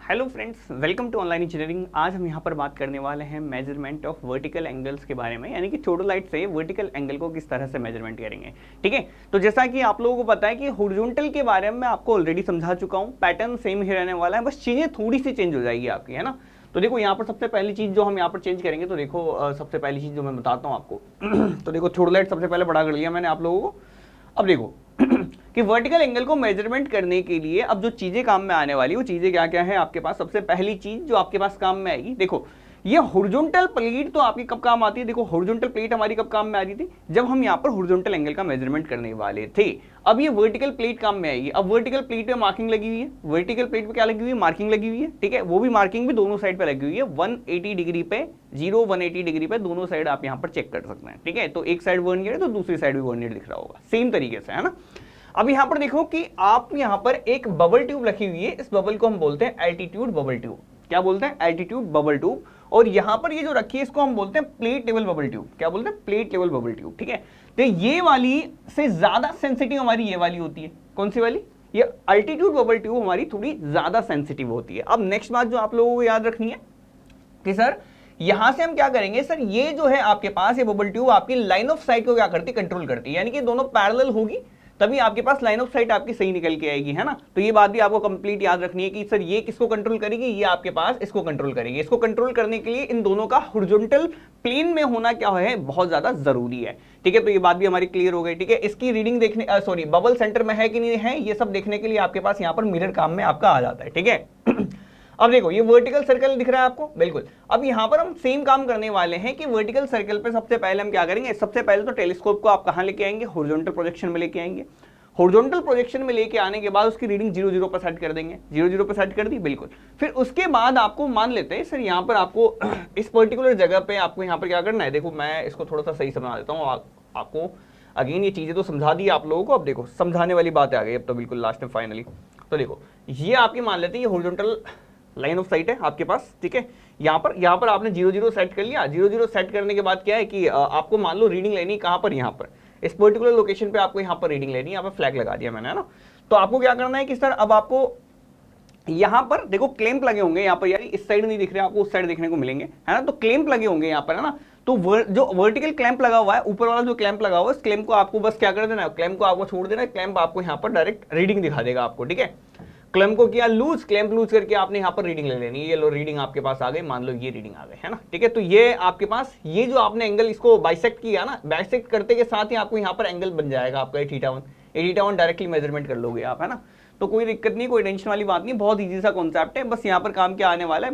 Hello friends, welcome to online engineering. आज हम यहाँ पर बात करने वाले हैं मेजरमेंट ऑफ वर्टिकल एंगल्स के बारे में, यानी कि थोड़ोलाइट से वर्टिकल एंगल को किस तरह से मेजरमेंट करेंगे। ठीक है, तो जैसा कि आप लोगों को पता है कि हॉरिजॉन्टल के बारे में मैं आपको ऑलरेडी समझा चुका हूँ। पैटर्न सेम ही रहने वाला है, बस चीज़ें थोड़ी सी चेंज हो जाएगी आपकी, है ना। तो देखो यहाँ पर सबसे पहली चीज़ जो हम यहाँ पर चेंज करेंगे, तो देखो सबसे पहली चीज़ जो मैं बताता हूँ आपको तो देखो थोड़ोलाइट सबसे पहले बड़ा कर लिया मैंने आप लोगों को। अब देखो कि वर्टिकल एंगल को मेजरमेंट करने के लिए अब जो चीजें काम में आने वाली वो चीजें क्या क्या है आपके पास। सबसे पहली चीज जो आपके पास काम में आएगी, देखो ये हॉरिजॉन्टल प्लेट तो आपकी कब काम आती है। देखो हॉरिजॉन्टल प्लेट हमारी कब काम में आ रही थी, जब हम यहाँ पर हॉरिजॉन्टल एंगल का मेजरमेंट करने वाले थे। अब ये वर्टिकल प्लेट काम में आएगी। अब वर्टिकल प्लेट पे मार्किंग लगी हुई है, वर्टिकल प्लेट पे क्या लगी हुई है, मार्किंग लगी हुई है। ठीक है, वो भी मार्किंग भी दोनों साइड पे लगी हुई है, 180 डिग्री पे 180 डिग्री पे दोनों साइड आप यहाँ पर चेक कर सकते हैं। ठीक है, तो एक साइड वर्नियर है तो दूसरी साइड भी वर्नियर दिख रहा होगा सेम तरीके से, है ना। अब यहां पर देखो कि आप यहां पर एक बबल ट्यूब रखी हुई है, इस बबल को हम बोलते हैं एल्टीट्यूड बबल ट्यूब। क्या बोलते हैं, एल्टीट्यूड बबल ट्यूब। और यहां पर ये जो रखी है इसको हम बोलते हैं प्लेट लेवल बबल ट्यूब। क्या बोलते हैं, प्लेट लेवल बबल ट्यूब। ठीक है, तो ये वाली से ज्यादा सेंसिटिव हमारी ये वाली होती है। कौन सी वाली, ये अल्टीट्यूड बबल ट्यूब हमारी थोड़ी ज्यादा सेंसिटिव होती है। अब नेक्स्ट बात जो आप लोगों को याद रखनी है कि सर यहां से हम क्या करेंगे, सर ये जो है आपके पास ये बबल ट्यूब आपकी लाइन ऑफ साइट को क्या करती है, कंट्रोल करती है। यानी कि दोनों पैरेलल होगी तभी आपके पास लाइन ऑफ साइट आपकी सही निकल के आएगी, है ना। तो ये बात भी आपको कंप्लीट याद रखनी है कि सर ये किसको कंट्रोल करेगी, ये आपके पास इसको कंट्रोल करेगी। इसको कंट्रोल करने के लिए इन दोनों का हॉरिजॉन्टल प्लेन में होना क्या है, बहुत ज्यादा जरूरी है। ठीक है, तो ये बात भी हमारी क्लियर हो गई। ठीक है, इसकी रीडिंग देखने सॉरी बबल सेंटर में है कि नहीं है, ये सब देखने के लिए आपके पास यहाँ पर मिरर काम में आपका आ जाता है। ठीक है अब देखो ये वर्टिकल सर्कल दिख रहा है आपको, बिल्कुल। अब यहां पर हम सेम काम करने वाले हैं कि वर्टिकल सर्कल पे सबसे पहले हम क्या करेंगे, सबसे पहले तो टेलीस्कोप को आप कहां लेके आएंगे, हॉरिजॉन्टल प्रोजेक्शन में लेके आएंगे। हॉरिजॉन्टल प्रोजेक्शन में लेके आने के बाद उसकी रीडिंग 0 पर सेट कर देंगे। 0 पर सेट कर दी, बिल्कुल। फिर उसके बाद आपको मान लेते हैं सर यहाँ पर आपको इस पर्टिकुलर जगह पे आपको यहाँ पर क्या करना है। देखो मैं इसको थोड़ा सा सही समझा देता हूँ आपको। अगेन ये चीजें तो समझा दी आप लोगों को, अब देखो समझाने वाली बात आ गई अब तो बिल्कुल लास्ट में फाइनली। तो देखो ये आपकी मान लेते हैं ये हॉरिजॉन्टल लाइन ऑफ साइट है आपके पास। ठीक है, यहाँ पर आपने 0 सेट कर लिया। 0 सेट करने के बाद क्या है कि आपको मान लो रीडिंग लेनी कहाँ पर, यहाँ पर इस पर्टिकुलर लोकेशन पे आपको यहाँ पर रीडिंग लेनी है। यहाँ पर फ्लैग लगा दिया मैंने, है ना। तो आपको क्या करना है कि सर अब आपको यहाँ पर देखो क्लैंप लगे होंगे यहाँ पर, यार इस साइड नहीं दिख रहे आपको, उस साइड देखने को मिलेंगे, है ना। तो क्लैंप लगे होंगे यहाँ पर, है ना। तो जो वर्टिकल क्लैंप लगा हुआ है, ऊपर वाला जो क्लैंप लगा हुआ है, इस क्लैंप को आपको बस क्या कर देना है, क्लैंप को आपको छोड़ देना है। क्लैंप आपको यहाँ पर डायरेक्ट रीडिंग दिखा देगा आपको। ठीक है, क्लैंप को किया लूज, क्लैंप लूज करके आपने यहाँ पर रीडिंग ले लेनी है। ये लो रीडिंग आपके पास आ गई, मान लो ये रीडिंग आ गई, है ना। ठीक है, तो ये आपके पास ये जो आपने एंगल इसको बाइसेक्ट किया ना, बाइसेक्ट करते के साथ ही आपको यहाँ पर एंगल बन जाएगा आपका θ1 डायरेक्टली मेजरमेंट कर लोगे आप, है ना। तो कोई दिक्कत नहीं, कोई टेंशन वाली बात नहीं, बहुत इजी सा कॉन्सेप्ट है। बस यहाँ पर काम क्या आने वाला है,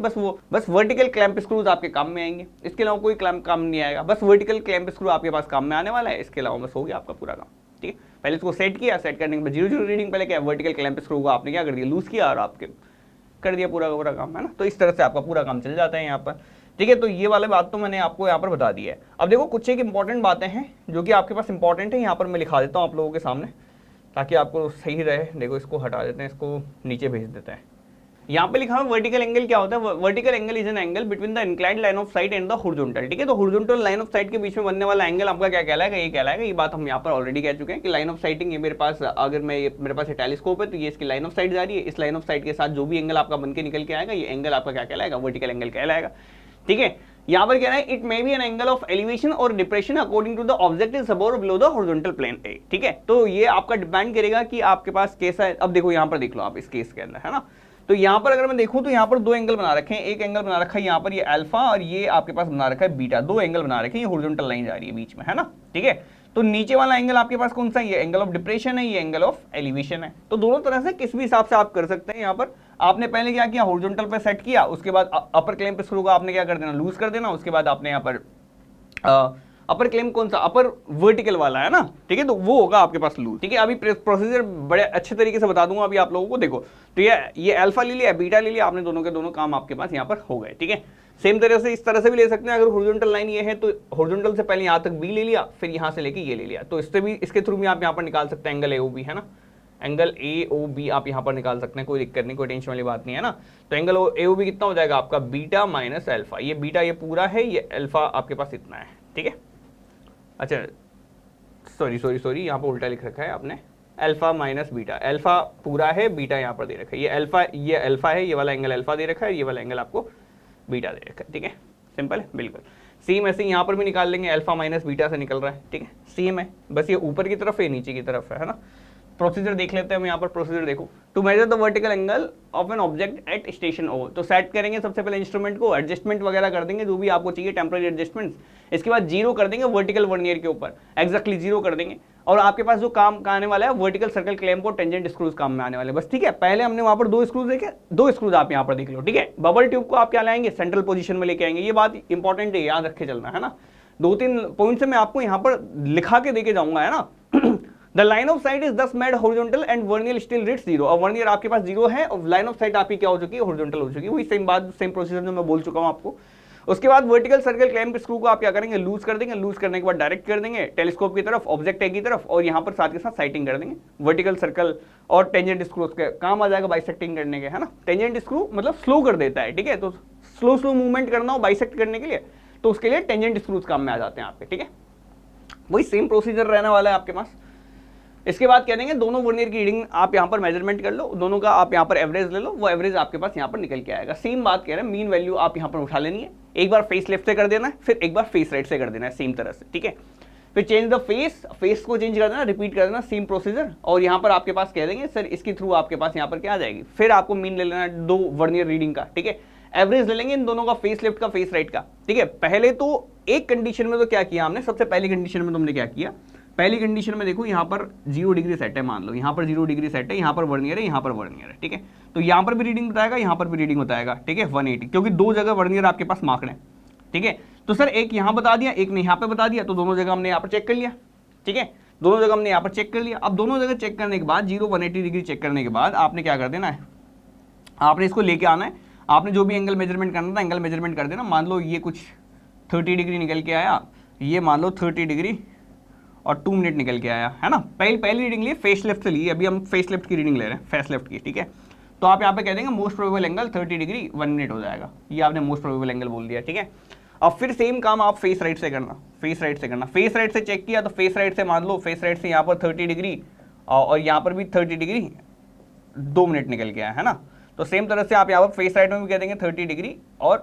बस वर्टिकल क्लैंप स्क्रूज आपके काम में आएंगे, इसके अलावा कोई क्लैंप काम नहीं आएगा। बस वर्टिकल क्लैंप स्क्रू आपके पास काम में आने वाला है, इसके अलावा बस हो गया आपका पूरा काम। ठीक है, पहले इसको सेट किया, सेट करने के बाद 0 रीडिंग पहले क्या वर्टिकल क्लैंप स्क्रू को आपने क्या कर दिया, लूज किया और आपके कर दिया पूरा का पूरा काम, है ना। तो इस तरह से आपका पूरा काम चल जाता है यहाँ पर। ठीक है, तो ये वाले बात तो मैंने आपको यहाँ पर बता दी है। अब देखो कुछ एक इंपॉर्टेंट बातें हैं जो कि आपके पास इंपॉर्टेंट है, यहाँ पर मैं लिखा देता हूँ आप लोगों के सामने ताकि आपको सही रहे। देखो इसको हटा देते हैं, इसको नीचे भेज देते हैं। यहाँ पे लिखा है वर्टिकल एंगल क्या होता है, vertical angle is an angle between the inclined line of site and the horizontal. ठीक है, तो हॉरिजॉन्टल लाइन ऑफ साइट के बीच में बनने वाला एंगल आपका क्या कहलाएगा, ये कहलाएगा। ये बात हम यहाँ पर ऑलरेडी कह चुके हैं कि लाइन ऑफ साइटिंग ये मेरे पास, अगर मेरे पास टेलीस्कोप है तो ये इसकी लाइन ऑफ साइट जा रही है। इस लाइन ऑफ साइट के साथ जो भी एंगल आपका बन के निकल के आएगा, ये एंगल आपका क्या कहलाएगा, वर्टिकल एंगल कहलाएगा। ठीक है, यहाँ पर कह रहा है it may be an angle of elevation or depression according to the object is above or below the horizontal plane ए। ठीक है, तो ये आपका डिपेंड करेगा कि आपके पास कैसा है। अब देखो यहाँ पर देख लो आप इस केस के अंदर, है ना। तो यहाँ पर अगर मैं देखूं तो यहाँ पर दो एंगल बना रखे हैं। एक एंगल बना रखा है यहाँ पर ये अल्फा, और ये आपके पास बना रखा है बीटा। दो एंगल बना रखे हैं, ये हॉरिजॉन्टल लाइन जा रही है बीच में, है ना। ठीक है, तो नीचे वाला एंगल आपके पास कौन सा है, ये एंगल ऑफ डिप्रेशन है, ये एंगल ऑफ एलिवेशन है। तो दोनों तरह से किस भी हिसाब से आप कर सकते हैं। यहाँ पर आपने पहले क्या किया, हॉरिजॉन्टल पे सेट किया, उसके बाद अपर क्लैंप स्क्रू का आपने क्या कर देना, लूज कर देना। उसके बाद आपने यहाँ पर अपर क्लैंप कौन सा, अपर वर्टिकल वाला, है ना। ठीक है, तो वो होगा आपके पास लूज। ठीक है, अभी प्रोसीजर बड़े अच्छे तरीके से बता दूंगा अभी आप लोगों को। देखो तो ये अल्फा ले लिया, बीटा ले लिया आपने, दोनों के दोनों काम आपके पास यहाँ पर हो गए। ठीक है, सेम तरह से इस तरह से भी ले सकते हैं। अगर हॉरिजॉन्टल लाइन ये है तो हॉरिजॉन्टल से पहले यहाँ तक बी ले लिया, फिर यहाँ से लेके ये ले लिया, तो इससे भी इसके थ्रू भी आप यहाँ पर निकाल सकते हैं एंगल AOB, है ना। एंगल AOB आप यहाँ पर निकाल सकते हैं, कोई दिक्कत नहीं, कोई टेंशन वाली बात नहीं है ना। तो एंगल AOB कितना हो जाएगा आपका, बीटा माइनस अल्फा। ये बीटा ये पूरा है, ये अल्फा आपके पास इतना है। ठीक है, अच्छा सॉरी यहाँ पर उल्टा लिख रखा है आपने, अल्फा माइनस बीटा, अल्फा पूरा है, बीटा यहाँ पर दे रखा है, ये अल्फा है, ये वाला एंगल अल्फा दे रखा है, ये वाला एंगल आपको बीटा दे रखा है, ठीक है, सिंपल है बिल्कुल। सेम ऐसे यहाँ पर भी निकाल लेंगे, अल्फा माइनस बीटा से निकल रहा है, ठीक है, सेम है, बस ये ऊपर की तरफ है, नीचे की तरफ है ना। प्रोसीजर देख लेते हैं हम यहाँ पर, प्रोसीजर देखो, to measure the vertical angle of an object at station O, तो सेट करेंगे सबसे पहले इंस्ट्रूमेंट को, एडजस्टमेंट वगैरह कर देंगे जो भी आपको चाहिए, टेम्पररी एडजस्टमेंट्स, इसके बाद जीरो कर देंगे वर्टिकल वर्नियर के ऊपर, एक्जैक्टली जीरो कर देंगे, और आपके पास जो काम का आने वाला है वर्टिकल सर्कल क्लैंप और टेंजेंट स्क्रूज काम में आने वाले, बस ठीक है। पहले हमने वहां पर 2 स्क्रूज देखे, 2 स्क्रूज आप यहाँ पर देख लो, ठीक है। बबल ट्यूब को आप क्या लाएंगे, सेंट्रल पोजीशन में लेके आएंगे, ये बात इंपॉर्टेंट है, याद रखे चलना है ना। 2-3 पॉइंट से मैं आपको यहाँ पर लिखा के देके जाऊंगा, है ना। The line of sight is thus made horizontal and vernier still reads zero, और वर्नियर आपके पास जीरो है और लाइन ऑफ साइट आपकी क्या हो चुकी है, हॉरिजॉन्टल हो चुकी है, वही सेम बात, सेम प्रोसीजर जो मैं बोल चुका हूं आपको। उसके बाद वर्टिकल सर्कल क्लैंप स्क्रू को आप क्या करेंगे, लूज कर देंगे, लूज करने के बाद डायरेक्ट कर देंगे टेलीस्कोप की तरफ, ऑब्जेक्ट की तरफ, और यहाँ पर साथ के साथ साइटिंग कर देंगे। वर्टिकल सर्कल और टेंजेंट स्क्रू उसके काम आ जाएगा बाइसेक्टिंग करने के, है ना। टेंजेंट स्क्रू मतलब स्लो कर देता है, ठीक है, तो स्लो मूवमेंट करना हो बाइसेक्ट करने के लिए, तो उसके लिए टेंजेंट स्क्रूज काम में आ जाते हैं आपके, ठीक है। वही सेम प्रोसीजर रहने वाला है आपके पास। इसके बाद कह देंगे दोनों वर्नियर की रीडिंग आप यहाँ पर मेजरमेंट कर लो, दोनों का आप यहाँ पर एवरेज ले लो, वो एवरेज आपके पास यहाँ पर निकल के आएगा। सेम बात कह रहे हैं, मीन वैल्यू आप यहाँ पर उठा लेनी है, एक बार फेस लेफ्ट से कर देना है, फिर एक बार फेस राइट से कर देना है, सेम तरह से, ठीक है। फिर चेंज द फेस को चेंज कर देना, रिपीट कर देना, सेम प्रोसीजर, और यहाँ पर आपके पास कह देंगे सर इसके थ्रू आपके पास यहाँ पर क्या आ जाएगी, फिर आपको मीन ले लेना है 2 वर्नियर रीडिंग का, ठीक है। एवरेज ले लेंगे इन दोनों का, फेस लेफ्ट का, फेस राइट का, ठीक है। पहले तो एक कंडीशन में तो क्या किया हमने, सबसे पहली कंडीशन में तुमने क्या किया, पहली कंडीशन में देखो यहाँ पर 0 डिग्री सेट है, मान लो यहाँ पर 0 डिग्री सेट है, यहाँ पर वर्नियर है, यहाँ पर वर्नियर है, ठीक है। तो यहाँ पर भी रीडिंग बताएगा, यहाँ पर भी रीडिंग बताएगा, ठीक है, 180, क्योंकि 2 जगह वर्नियर आपके पास मार्क्ड है, ठीक है। तो सर एक यहाँ बता दिया, एक ने यहाँ पे बता दिया, तो दोनों जगह हमने यहाँ पर चेक कर लिया, ठीक है, दोनों जगह हमने यहाँ पर चेक कर लिया। अब दोनों जगह चेक करने के बाद 0 180 डिग्री चेक करने के बाद आपने क्या कर देना है, आपने इसको लेके आना है, आपने जो भी एंगल मेजरमेंट करना था एंगल मेजरमेंट कर देना। मान लो ये कुछ 30 डिग्री निकल के आया, ये मान लो 30 डिग्री और 2 मिनट निकल के आया, है ना। पहली रीडिंग लिए फेस लेफ्ट से ली, अभी हम फेस लेफ्ट की रीडिंग ले रहे हैं, फेस लेफ्ट की, ठीक है। तो आप यहाँ पे कह देंगे most probable angle 30 degree 1 minute हो जाएगा, ये आपने मोस्ट प्रोबेबल एंगल बोल दिया, ठीक है। अब फिर सेम काम आप फेस राइट से करना, फेस राइट से करना, फेस राइट से चेक किया तो फेस राइट से मान लो फेस राइट से यहाँ पर 30 डिग्री और यहाँ पर भी 30 डिग्री 2 मिनट निकल के आया, है ना। तो सेम तरह से आप यहाँ पर फेस राइट में भी कह देंगे 30 डिग्री और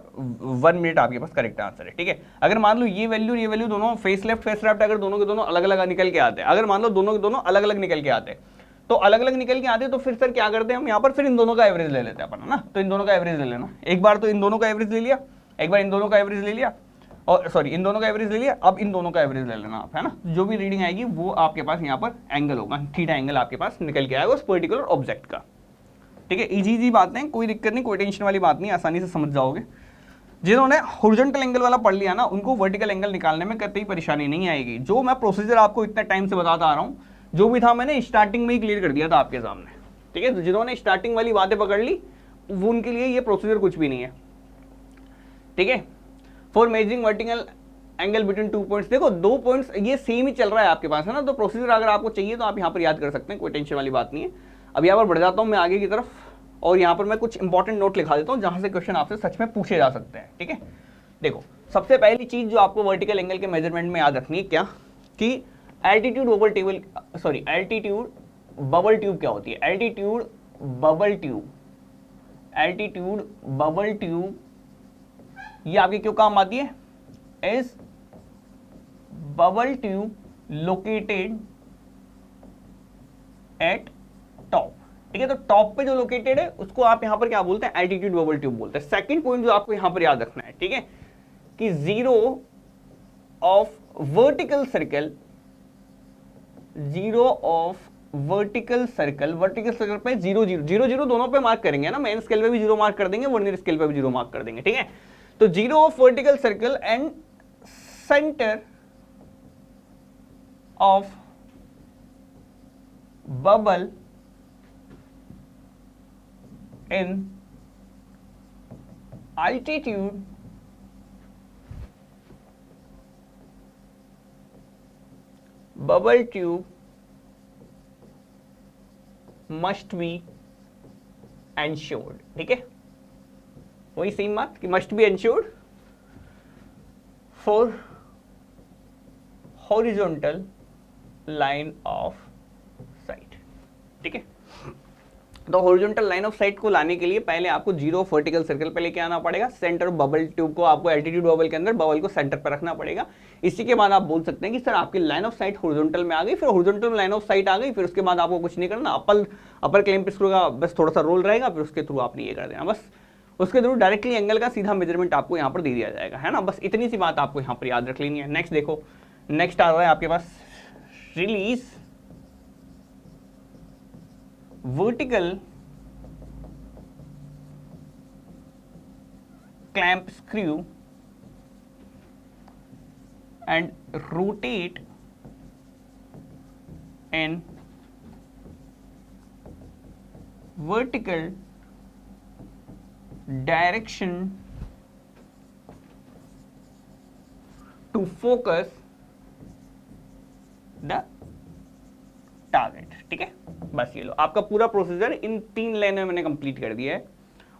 1 मिनट आपके पास करेक्ट आंसर है, ठीक है। अगर मान लो ये वैल्यू दोनों फेस लेफ्ट फेस राइट अगर दोनों के दोनों अलग अलग निकल के आते हैं, अगर मान लो दोनों के दोनों अलग अलग निकल के आते हैं, तो अलग अलग निकल के आते हैं, तो फिर सर क्या करते हैं हम यहाँ पर, फिर इन दोनों का एवरेज ले लेते हैं अपन, है ना। तो इन दोनों का एवरेज ले लेना, एक बार तो इन दोनों का एवरेज ले लिया, एक बार इन दोनों का एवरेज ले लिया, और सॉरी इन दोनों का एवरेज ले लिया, अब इन दोनों का एवरेज ले लेना आप, है ना। जो भी रीडिंग आएगी वो आपके पास यहाँ पर एंगल होगा, थीटा एंगल आपके पास निकल के आएगा उस पर्टिकुलर ऑब्जेक्ट का, ठीक है। इजी बातें, कोई दिक्कत नहीं, कोई टेंशन वाली बात नहीं, आसानी से समझ जाओगे। जिन्होंने हॉरिजॉन्टल एंगल वाला पढ़ लिया ना, उनको वर्टिकल एंगल निकालने में कतई परेशानी नहीं आएगी। जो मैं प्रोसीजर आपको इतना टाइम से बताता आ रहा हूँ, जो भी था मैंने स्टार्टिंग में ही क्लियर कर दिया था आपके सामने, ठीक है। तो जिन्होंने स्टार्टिंग वाली बातें पकड़ ली वो उनके लिए ये प्रोसीजर कुछ भी नहीं है, ठीक है। For measuring vertical angle between 2 points, देखो 2 पॉइंट्स ये सेम ही चल रहा है आपके पास, है ना। तो प्रोसीजर अगर आपको चाहिए तो आप यहाँ पर याद कर सकते हैं, कोई टेंशन वाली बात नहीं है। अब यहाँ पर बढ़ जाता हूँ मैं आगे की तरफ, और यहाँ पर मैं कुछ इंपॉर्टेंट नोट लिखा देता हूँ जहाँ से क्वेश्चन आपसे सच में पूछे जा सकते हैं, ठीक है। देखो सबसे पहली चीज जो आपको वर्टिकल एंगल के मेजरमेंट में याद रखनी है क्या, कि एल्टीट्यूड बबल ट्यूब क्या होती है, एल्टीट्यूड बबल ट्यूब ये आपके क्यों काम आती है, is bubble tube located at top, ठीक है। तो टॉप पे जो लोकेटेड है उसको आप यहां पर क्या बोलते हैं, एल्टीट्यूड बबल ट्यूब बोलते हैं। सेकंड पॉइंट जो आपको यहां पर याद रखना है, ठीक है, कि जीरो ऑफ वर्टिकल सर्कल पे 0 0 0 दोनों पे मार्क करेंगे ना, मेन स्केल पे भी 0 मार्क कर देंगे, वर्नियर स्केल पे भी 0 मार्क कर देंगे, ठीक है। तो 0 of vertical circle and centre of bubble in altitude bubble tube must be ensured, ठीक है। वही सेम बात कि must be ensured for horizontal line of sight, ठीक है। तो हॉरिजॉन्टल लाइन ऑफ साइट को लाने के लिए पहले आपको जीरो वर्टिकल सर्कल पे लेके आना पड़ेगा, सेंटर बबल ट्यूब को आपको एल्टीट्यूड बबल के अंदर बबल को सेंटर पर रखना पड़ेगा। इसी के बाद आप बोल सकते हैं कि सर आपकी लाइन ऑफ साइट हॉरिजॉन्टल में आ गई, फिर हॉरिजॉन्टल लाइन ऑफ साइट आ गई, फिर उसके बाद आपको कुछ नहीं करना, अपर क्लैंप स्क्रू का बस थोड़ा सा रोल रहेगा, फिर उसके थ्रू आपने ये कर देना, बस उसके थ्रू डायरेक्टली एंगल का सीधा मेजरमेंट आपको यहाँ पर दे दिया जाएगा, है ना। बस इतनी सी बात आपको यहाँ पर याद रख लेनी है। नेक्स्ट देखो, नेक्स्ट आ रहा है आपके पास release vertical clamp screw and rotate in vertical direction to focus the target। ठीक है, बस ये लो, आपका पूरा प्रोसीजर इन 3 लाइन में मैंने कंप्लीट कर दिया है।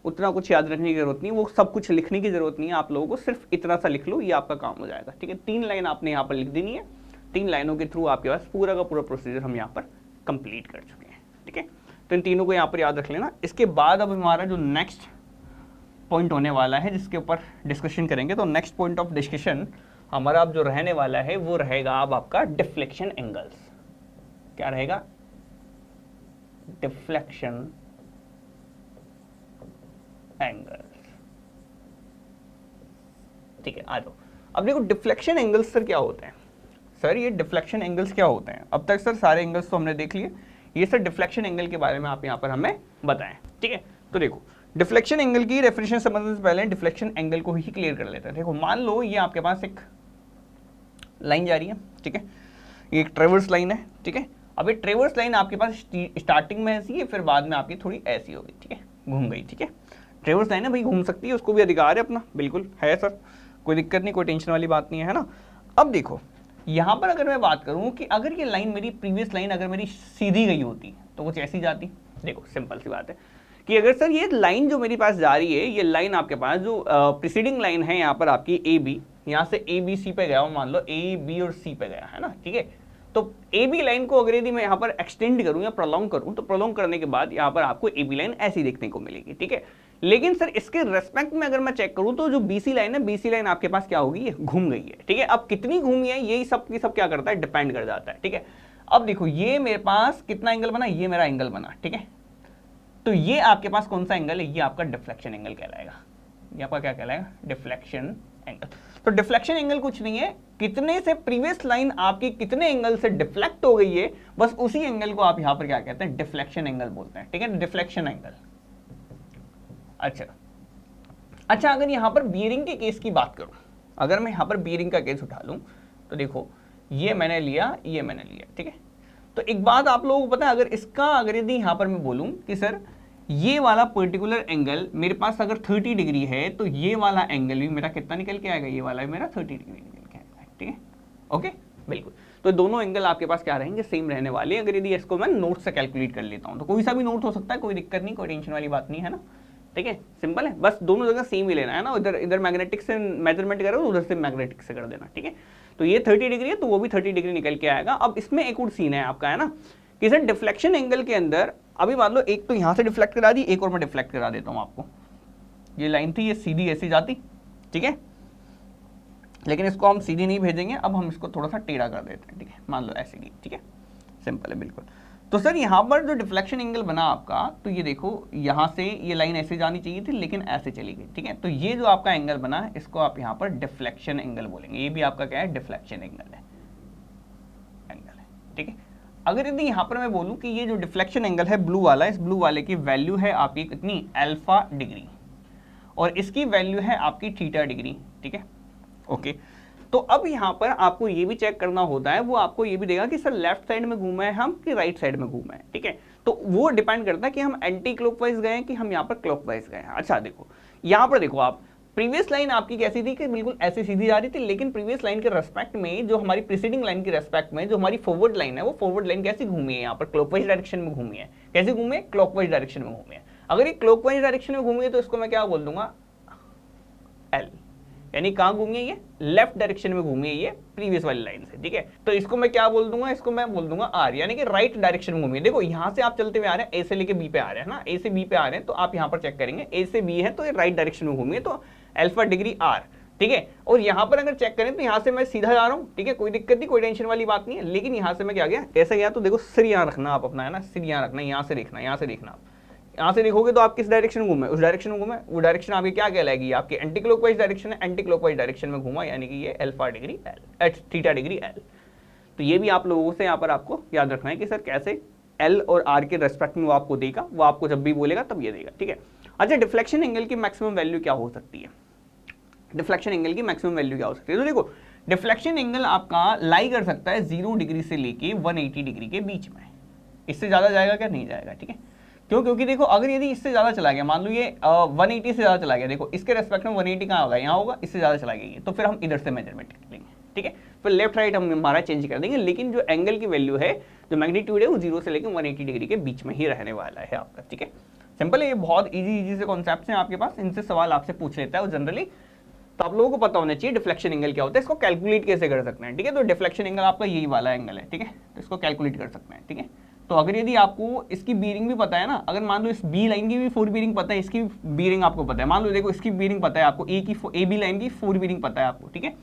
उतना कुछ याद रखने की जरूरत नहीं, वो सब कुछ लिखने की जरूरत नहीं है आप लोगों को, सिर्फ इतना सा लिख लो, ये आपका काम हो जाएगा। ठीक है, 3 लाइन आपने यहाँ पर लिख देनी है, 3 लाइनों के थ्रू आपके पास पूरा का पूरा प्रोसीजर हम यहाँ पर कंप्लीट कर चुके हैं। ठीक है, तो इन तीनों को यहाँ पर याद रख लेना। इसके बाद अब हमारा जो नेक्स्ट पॉइंट होने वाला है जिसके ऊपर डिस्कशन करेंगे, तो नेक्स्ट पॉइंट ऑफ डिस्कशन हमारा अब जो रहने वाला है वो रहेगा अब आपका डिफ्लेक्शन एंगल्स। क्या रहेगा? Deflection angles. ठीक है, आ जाओ। अब देखो डिफ्लेक्शन एंगल्स सर क्या होते हैं? सर ये डिफ्लेक्शन एंगल्स क्या होते हैं? अब तक सर सारे एंगल्स तो हमने देख लिए, ये सर डिफ्लेक्शन एंगल के बारे में आप यहाँ पर हमें बताएं। ठीक है, तो देखो डिफ्लेक्शन एंगल की डेफिनेशन समझने से पहले डिफ्लेक्शन एंगल को ही क्लियर कर लेते हैं। देखो मान लो ये आपके पास एक लाइन जा रही है, ठीक है, ये एक ट्रेवर्स लाइन है। ठीक है, अब ये ट्रेवर्स लाइन आपके पास स्टार्टिंग में ऐसी है, फिर बाद में आपकी थोड़ी ऐसी होगी। ठीक है, घूम गई। ठीक है, ट्रेवर्स लाइन है भाई, घूम सकती है, उसको भी अधिकार है अपना, बिल्कुल है सर, कोई दिक्कत नहीं, कोई टेंशन वाली बात नहीं है ना। अब देखो यहाँ पर अगर मैं बात करूँ कि अगर ये लाइन मेरी प्रीवियस लाइन अगर मेरी सीधी गई होती तो कुछ ऐसी जाती। देखो सिंपल सी बात है कि अगर सर ये लाइन जो मेरे पास जा रही है, ये लाइन आपके पास जो प्रीसीडिंग लाइन है यहाँ पर आपकी ए बी, यहाँ से ए बी सी पे गया हूँ, मान लो ए बी और सी पे गया है ना। ठीक है, तो ए बी लाइन को अगर यदि मैं यहाँ पर एक्सटेंड करूँ या प्रोलॉन्ग करूँ, तो प्रोलॉन्ग करने के बाद यहाँ पर आपको ए बी लाइन ऐसी देखने को मिलेगी। ठीक है, लेकिन सर इसके रेस्पेक्ट में अगर मैं चेक करूं तो जो बीसी लाइन है, बीसी लाइन आपके पास क्या होगी? ये घूम गई है। ठीक है, अब कितनी घूमी है यही सब की सब क्या करता है? डिपेंड कर जाता है। ठीक है, अब देखो ये मेरे पास कितना एंगल बना, ये मेरा एंगल बना। ठीक है, तो ये आपके पास कौन सा एंगल है? ये आपका डिफ्लेक्शन एंगल कहलाएगा। ये आपका क्या कहलाएगा? Deflection angle. तो डिफ्लेक्शन एंगल कुछ नहीं है, कितने से प्रीवियस लाइन आपकी कितने एंगल से डिफ्लेक्ट हो गई है, बस उसी एंगल को आप यहां पर क्या कहते हैं? डिफ्लेक्शन एंगल बोलते हैं। ठीक है, डिफ्लेक्शन एंगल। अच्छा, अगर यहां पर बियरिंग के केस की बात करूं, अगर मैं यहां पर बियरिंग का केस उठा लूं, तो देखो ये मैंने लिया, ये मैंने लिया। ठीक है, तो एक बात आप लोगों को पता है, अगर यदि यहां पर मैं बोलूं कि सर ये वाला पर्टिकुलर एंगल मेरे पास अगर 30 डिग्री है, तो ये वाला एंगल भी मेरा कितना निकल के आएगा? ये वाला भी मेरा 30 डिग्री निकल के आएगा। ठीक है, ओके, बिल्कुल। तो दोनों एंगल आपके पास क्या रहेंगे? सेम रहने वाले। अगर यदि इसको मैं नोट से कैलकुलेट कर लेता हूं, तो कोई सा भी नोट हो सकता है, कोई दिक्कत नहीं, कोई टेंशन वाली बात नहीं है ना। ठीक है, सिंपल है, बस दोनों जगह सेम ही लेना है ना। इधर मैग्नेटिक से मेजरमेंट करो, उधर से मैग्नेटिक से कर देना। ठीक है, तो ये 30 डिग्री है तो वो भी 30 डिग्री निकल के आएगा। अब इसमें एक और सीन है आपका, है ना, कि सर डिफ्लेक्शन एंगल के अंदर अभी मान लो एक तो यहां से डिफ्लेक्ट करा दी, एक और मैं डिफ्लेक्ट करा देता हूं आपको। ये लाइन थी, ये सीधी ऐसी जाती। ठीक है, लेकिन इसको हम सीधी नहीं भेजेंगे, अब हम इसको थोड़ा सा टेढ़ा कर देते हैं। ठीक है, मान लो ऐसे की। ठीक है, सिंपल है बिल्कुल। तो सर यहाँ पर जो डिफ्लेक्शन एंगल बना आपका, तो ये देखो यहाँ से ये लाइन ऐसे जानी चाहिए थी, लेकिन ऐसे चली गई। ठीक है, तो ये जो आपका एंगल बना है, इसको आप यहाँ पर डिफ्लेक्शन एंगल बोलेंगे। ये भी आपका क्या है? डिफ्लेक्शन एंगल है। ठीक है, अगर यदि यहाँ पर मैं बोलूँ कि ये जो डिफ्लेक्शन एंगल है ब्लू वाला, इस ब्लू वाले की वैल्यू है आपकी कितनी? अल्फा डिग्री, और इसकी वैल्यू है आपकी थीटा डिग्री। ठीक है, ओके। तो अब यहाँ पर आपको ये भी चेक करना होता है, वो आपको ये भी देगा कि सर लेफ्ट साइड में घूमे हैं हम कि राइट साइड में घूमे हैं। ठीक है, तो वो डिपेंड करता है कि हम एंटी क्लॉकवाइज गए हैं कि हम यहाँ पर क्लॉकवाइज गए हैं। अच्छा देखो यहाँ पर देखो आप, प्रीवियस लाइन आपकी कैसी थी कि बिल्कुल ऐसी सीधी जा रही थी, लेकिन प्रीवियस लाइन के रेस्पेक्ट में, जो हमारी प्रीसीडिंग लाइन के रेस्पेक्ट में जो हमारी फॉरवर्ड लाइन है, वो फॉरवर्ड लाइन कैसी घूमी है? यहाँ पर क्लॉकवाइज डायरेक्शन में घूमी है। कैसे घूमी है? क्लॉकवाइज डायरेक्शन में घूमी है। अगर ये क्लॉकवाइज डायरेक्शन में घूमी है तो इसको मैं क्या बोल दूंगा? एल। यानी कहाँ घूमी है, ये लेफ्ट डायरेक्शन में घूमी है ये प्रीवियस वाली लाइन से, ठीक है। तो इसको मैं क्या बोल दूंगा, इसको मैं बोल दूंगा आर, यानी कि राइट डायरेक्शन में घूमी है। देखो यहाँ से आप चलते हुए आ रहे हैं, ए से लेके बी पे आ रहे हैं ना, ए से बी पे आ रहे हैं, तो आप यहाँ पर चेक करेंगे ए से बी है तो ये राइट डायरेक्शन में घूमी है, तो अल्फा डिग्री आर, ठीक है। और यहाँ पर अगर चेक करें तो यहाँ से मैं सीधा जा रहा हूँ, ठीक है, कोई दिक्कत नहीं, कोई टेंशन वाली बात नहीं है। लेकिन यहाँ से मैं क्या गया, ऐसा गया, तो देखो सिर यहाँ रखना आप अपना, है ना, सिर यहाँ रखना, यहाँ से देखना, यहाँ से देखना आप, यहाँ से देखोगे तो आप किस डायरेक्शन में घूमे, उस डायरेक्शन में घूमे, वो डायरेक्शन आपकी क्या कहलाएगी, आपकी एंटी क्लॉकवाइज डायरेक्शन है, एंटी क्लॉकवाइज डायरेक्शन में घूमा, यानी कि ये alpha degree L, theta degree L. तो ये भी आप लोगों से यहाँ पर आपको याद रखना है कि सर कैसे एल और आर के रेस्पेक्ट में वो आपको देगा, वो आपको जब भी बोलेगा तब ये देगा, ठीक है। अच्छा, डिफ्लेक्शन एंगल की मैक्सिमम वैल्यू क्या हो सकती है, डिफ्लेक्शन एंगल की मैक्सिमम वैल्यू क्या हो सकती है, तो देखो डिफ्लेक्शन एंगल आपका लाई कर सकता है 0 डिग्री से लेके 180 डिग्री के बीच में, इससे ज्यादा जाएगा क्या, नहीं जाएगा, ठीक है। क्यों, क्योंकि देखो अगर यदि इससे ज्यादा चला गया, मान लो ये 180 से ज्यादा चला गया, देखो इसके रेस्पेक्ट में 180 कहाँ होगा, यहाँ होगा, इससे ज्यादा चला गया, तो फिर हम इधर से मेजरमेंट कर लेंगे, ठीक है। फिर लेफ्ट राइट हम हमारा चेंज कर देंगे, लेकिन जो एंगल की वैल्यू है, जो मैग्नीट्यूड है, वो 0 से लेकर 180 डिग्री के बीच में ही रहने वाला है आपका, ठीक है। सिंपल है, ये बहुत इजी से कॉन्सेप्ट हैं आपके पास, इनसे सवाल आपसे पूछ लेता है वो जनरली, तो आप लोगों को पता होना चाहिए डिफ्लेक्शन एंगल क्या होता है, इसको कैलकुलेट कैसे कर सकते हैं, ठीक है। तो डिफ्लेक्शन एंगल आपका यही वाला एंगल है, ठीक है, तो इसको कैलकुलेट कर सकते हैं, ठीक है। तो अगर यदि आपको इसकी बीरिंग भी पता है ना, अगर मान लो इस बी लाइन की भी 4 बीरिंग पता है, इसकी बीरिंग आपको पता है, मान लो देखो इसकी बीरिंग पता है आपको, ए बी लाइन की 4 बीरिंग पता है आपको, ठीक है।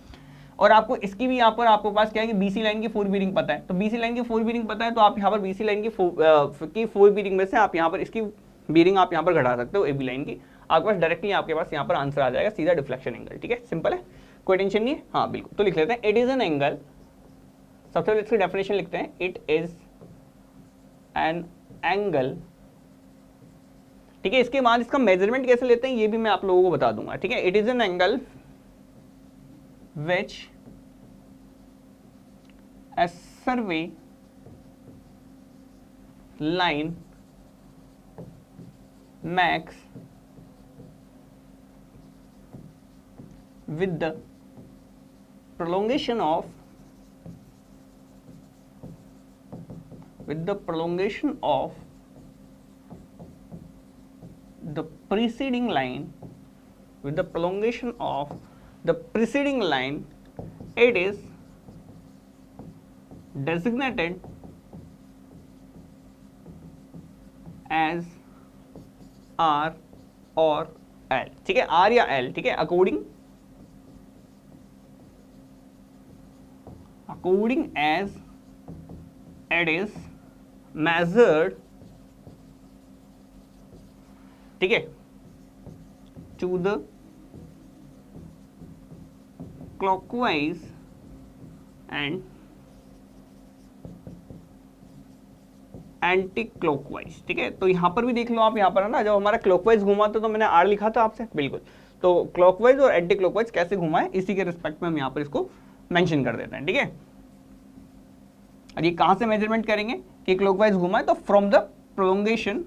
और आपको इसकी भी यहाँ पर आपको पास क्या है कि बीसी लाइन की 4 बीरिंग पता है, तो बीसी लाइन की 4 बीरिंग पता है, तो आप यहाँ पर बीसी लाइन की 4 बीरिंग में से आप यहाँ पर इसकी बीरिंग आप यहाँ पर घटा सकते हो ए बी लाइन की, आपके पास डायरेक्टली आपके पास यहाँ पर आंसर आ जाएगा सीधा डिफ्लेक्शन एंगल, ठीक है। सिंपल है, कोई टेंशन नहीं है, हाँ बिल्कुल। तो लिख लेते हैं, इट इज एन एंगल, सबसे पहले इसकी डेफिनेशन लिखते हैं, इट इज एन एंगल, ठीक है। इसके बाद इसका मेजरमेंट कैसे लेते हैं ये भी मैं आप लोगों को बता दूंगा, ठीक है। It is an angle which a survey line makes with the prolongation of the preceding line, with the prolongation of the preceding line, it is designated as R और L, ठीक है, R या L, ठीक है, according as it is measured, ठीक है, to the clockwise and anti clockwise, ठीक है। तो यहां पर भी देख लो आप, यहां पर है ना, जब हमारा क्लॉकवाइज घुमा था तो मैंने आर लिखा था आपसे, बिल्कुल। तो क्लॉकवाइज और एंटी क्लॉकवाइज कैसे घुमा है, इसी के रिस्पेक्ट में हम यहां पर इसको मेंशन कर देते हैं, ठीक है। और ये कहां से मेजरमेंट करेंगे कि क्लॉकवाइज घुमा है, तो from the prolongation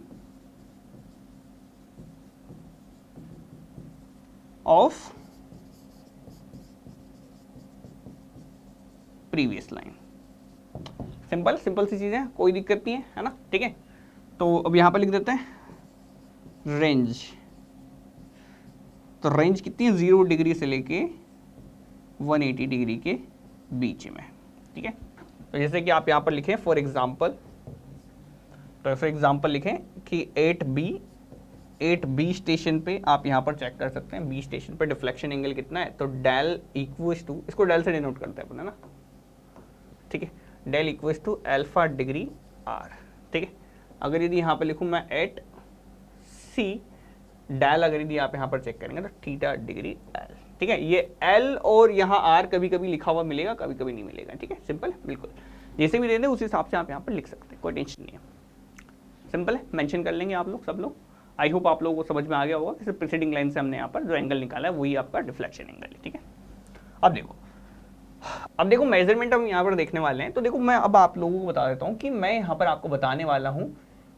of previous line. Simple सी चीजें, कोई दिक्कत नहीं है ना, ठीक है। तो अब यहां पर लिख देते हैं रेंज, तो रेंज कितनी है, 0 डिग्री से लेके 180 डिग्री के बीच में, ठीक है। तो जैसे कि आप यहां पर लिखें फॉर एग्जांपल, तो फॉर एग्जांपल लिखें कि 8B स्टेशन पे आप यहां पर चेक कर सकते हैं, बी स्टेशन पे डिफ्लेक्शन एंगल कितना है, तो डेल इक्वल्स टू, इसको डेल से डिनोट करते हैं अपन, है ना, ठीक है, del equals to alpha degree R, ठीक है। अगर यदि यहाँ पे लिखूँ मैं एट सी डेल, अगर यदि आप यहाँ पर चेक करेंगे तो थीटा डिग्री एल, ठीक है। ये एल और यहाँ आर कभी कभी लिखा हुआ मिलेगा, कभी कभी नहीं मिलेगा, ठीक है। सिंपल है, बिल्कुल जैसे भी दे दें उस हिसाब से आप यहाँ पर लिख सकते हैं, कोई टेंशन नहीं है। सिंपल है, मेंशन कर लेंगे आप लोग, सब लोग। आई होप आप लोगों को समझ में आ गया होगा कि प्रीसीडिंग लाइन से हमने यहाँ पर जो एंगल निकाला है वही आपका डिफ्लेक्शन एंगल है, ठीक है। अब देखो मेजरमेंट हम यहाँ पर देखने वाले हैं, तो देखो मैं अब आप लोगों को बता देता हूँ कि मैं यहाँ पर आपको बताने वाला हूँ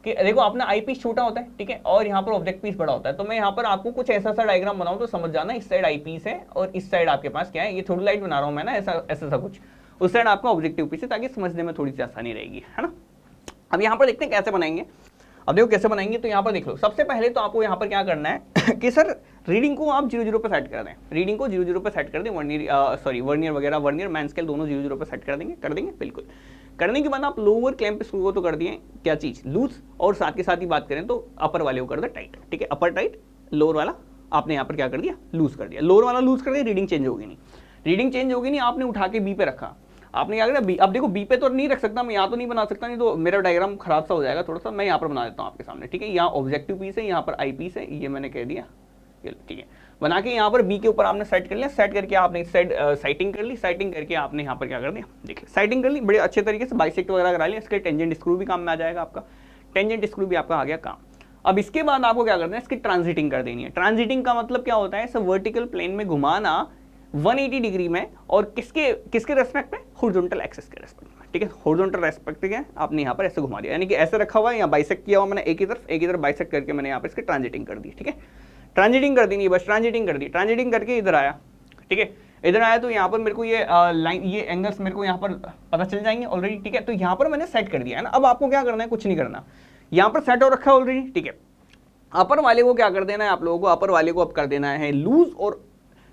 कि देखो अपना आई पीस छोटा होता है, ठीक है, और यहाँ पर ऑब्जेक्ट पीस बड़ा होता है। तो मैं यहाँ पर आपको कुछ ऐसा सा डायग्राम बनाऊँ तो समझ जाना, इस साइड आई पीस है और इस साइड आपके पास क्या है, ये थोड़ी लाइट बना रहा हूँ मैं ना, ऐसा कुछ, उस साइड आपका ऑब्जेक्टिव पीस है, ताकि समझने में थोड़ी सी आसानी रहेगी, है ना। अब यहाँ पर देखते हैं कैसे बनाएंगे। अब देखो कैसे बनाएंगे, तो यहाँ पर देख लो, सबसे पहले तो आपको यहाँ पर क्या करना है कि सर रीडिंग को आप 0 0 पे सेट कर दें, रीडिंग को 0 0 पे सेट कर दें, वर्नियर वगैरह, वर्नियर मैन स्केल दोनों 0 0 पे सेट कर देंगे बिल्कुल। करने के बाद आप लोअर क्लैंप स्क्रू को तो कर दिए क्या चीज़, लूज, और साथ के साथ ही बात करें तो अपर वाले को कर दे टाइट, ठीक है, अपर टाइट, लोअर वाला आपने यहाँ पर क्या कर दिया, लूज कर दिया, लोअर वाला लूज कर दिया, रीडिंग चेंज होगी नहीं, रीडिंग चेंज होगी नहीं, आपने उठा के बी पे रखा, आपने क्या करा, अब देखो बी पे तो नहीं रख सकता मैं, यहाँ तो नहीं बना सकता, नहीं तो मेरा डायग्राम खराब सा हो जाएगा थोड़ा सा, मैं यहाँ पर बना देता हूँ आपके सामने, ठीक है, यहाँ ऑब्जेक्टिव पीस है, यहाँ पर आई पीस है, ये मैंने कह दिया, ठीक है, बना के यहाँ पर बी के ऊपर आपने सेट कर लिया, सेट करके आपने साइटिंग कर ली, साइटिंग करके आपने यहाँ पर क्या कर दिया, देखिए साइटिंग कर ली बड़े अच्छे तरीके से, बाइसेक्ट वगैरह करा लिया, इसके टेंजेंट स्क्रू भी काम में आ जाएगा आपका, टेंजेंट स्क्रू भी आपका आ गया काम। अब इसके बाद आपको क्या करना है, इसकी ट्रांजिटिंग कर देनी है। ट्रांजिटिंग का मतलब क्या होता है, इसे वर्टिकल प्लेन में घुमाना 180 डिग्री में, और किसके रेस्पेक्ट में, हॉरिजॉन्टल एक्सिस के रेस्पेक्ट में, ठीक है, हॉरिजॉन्टल रेस्पेक्ट है, आपने यहाँ पर ऐसे घुमा दिया, यानी कि ऐसे रखा हुआ है, यहाँ बाइसेक्ट किया हुआ मैंने एक ही तरफ बाइसेक्ट करके मैंने यहाँ पर इसकी ट्रांजिटिंग कर दी, ठीक है, ट्रांजिटिंग कर देनी है बस, ट्रांजिटिंग कर दी, ट्रांजिटिंग करके इधर आया, ठीक है, इधर आया तो यहाँ पर मेरे को ये लाइन, ये एंगल्स मेरे को यहाँ पर पता चल जाएंगे ऑलरेडी, ठीक है, तो यहाँ पर मैंने सेट कर दिया है ना। अब आपको क्या करना है, कुछ नहीं करना, यहाँ पर सेट हो रखा है ऑलरेडी, ठीक है, अपर वाले को क्या कर देना है आप लोगों को, अपर वाले को अब कर देना है लूज, और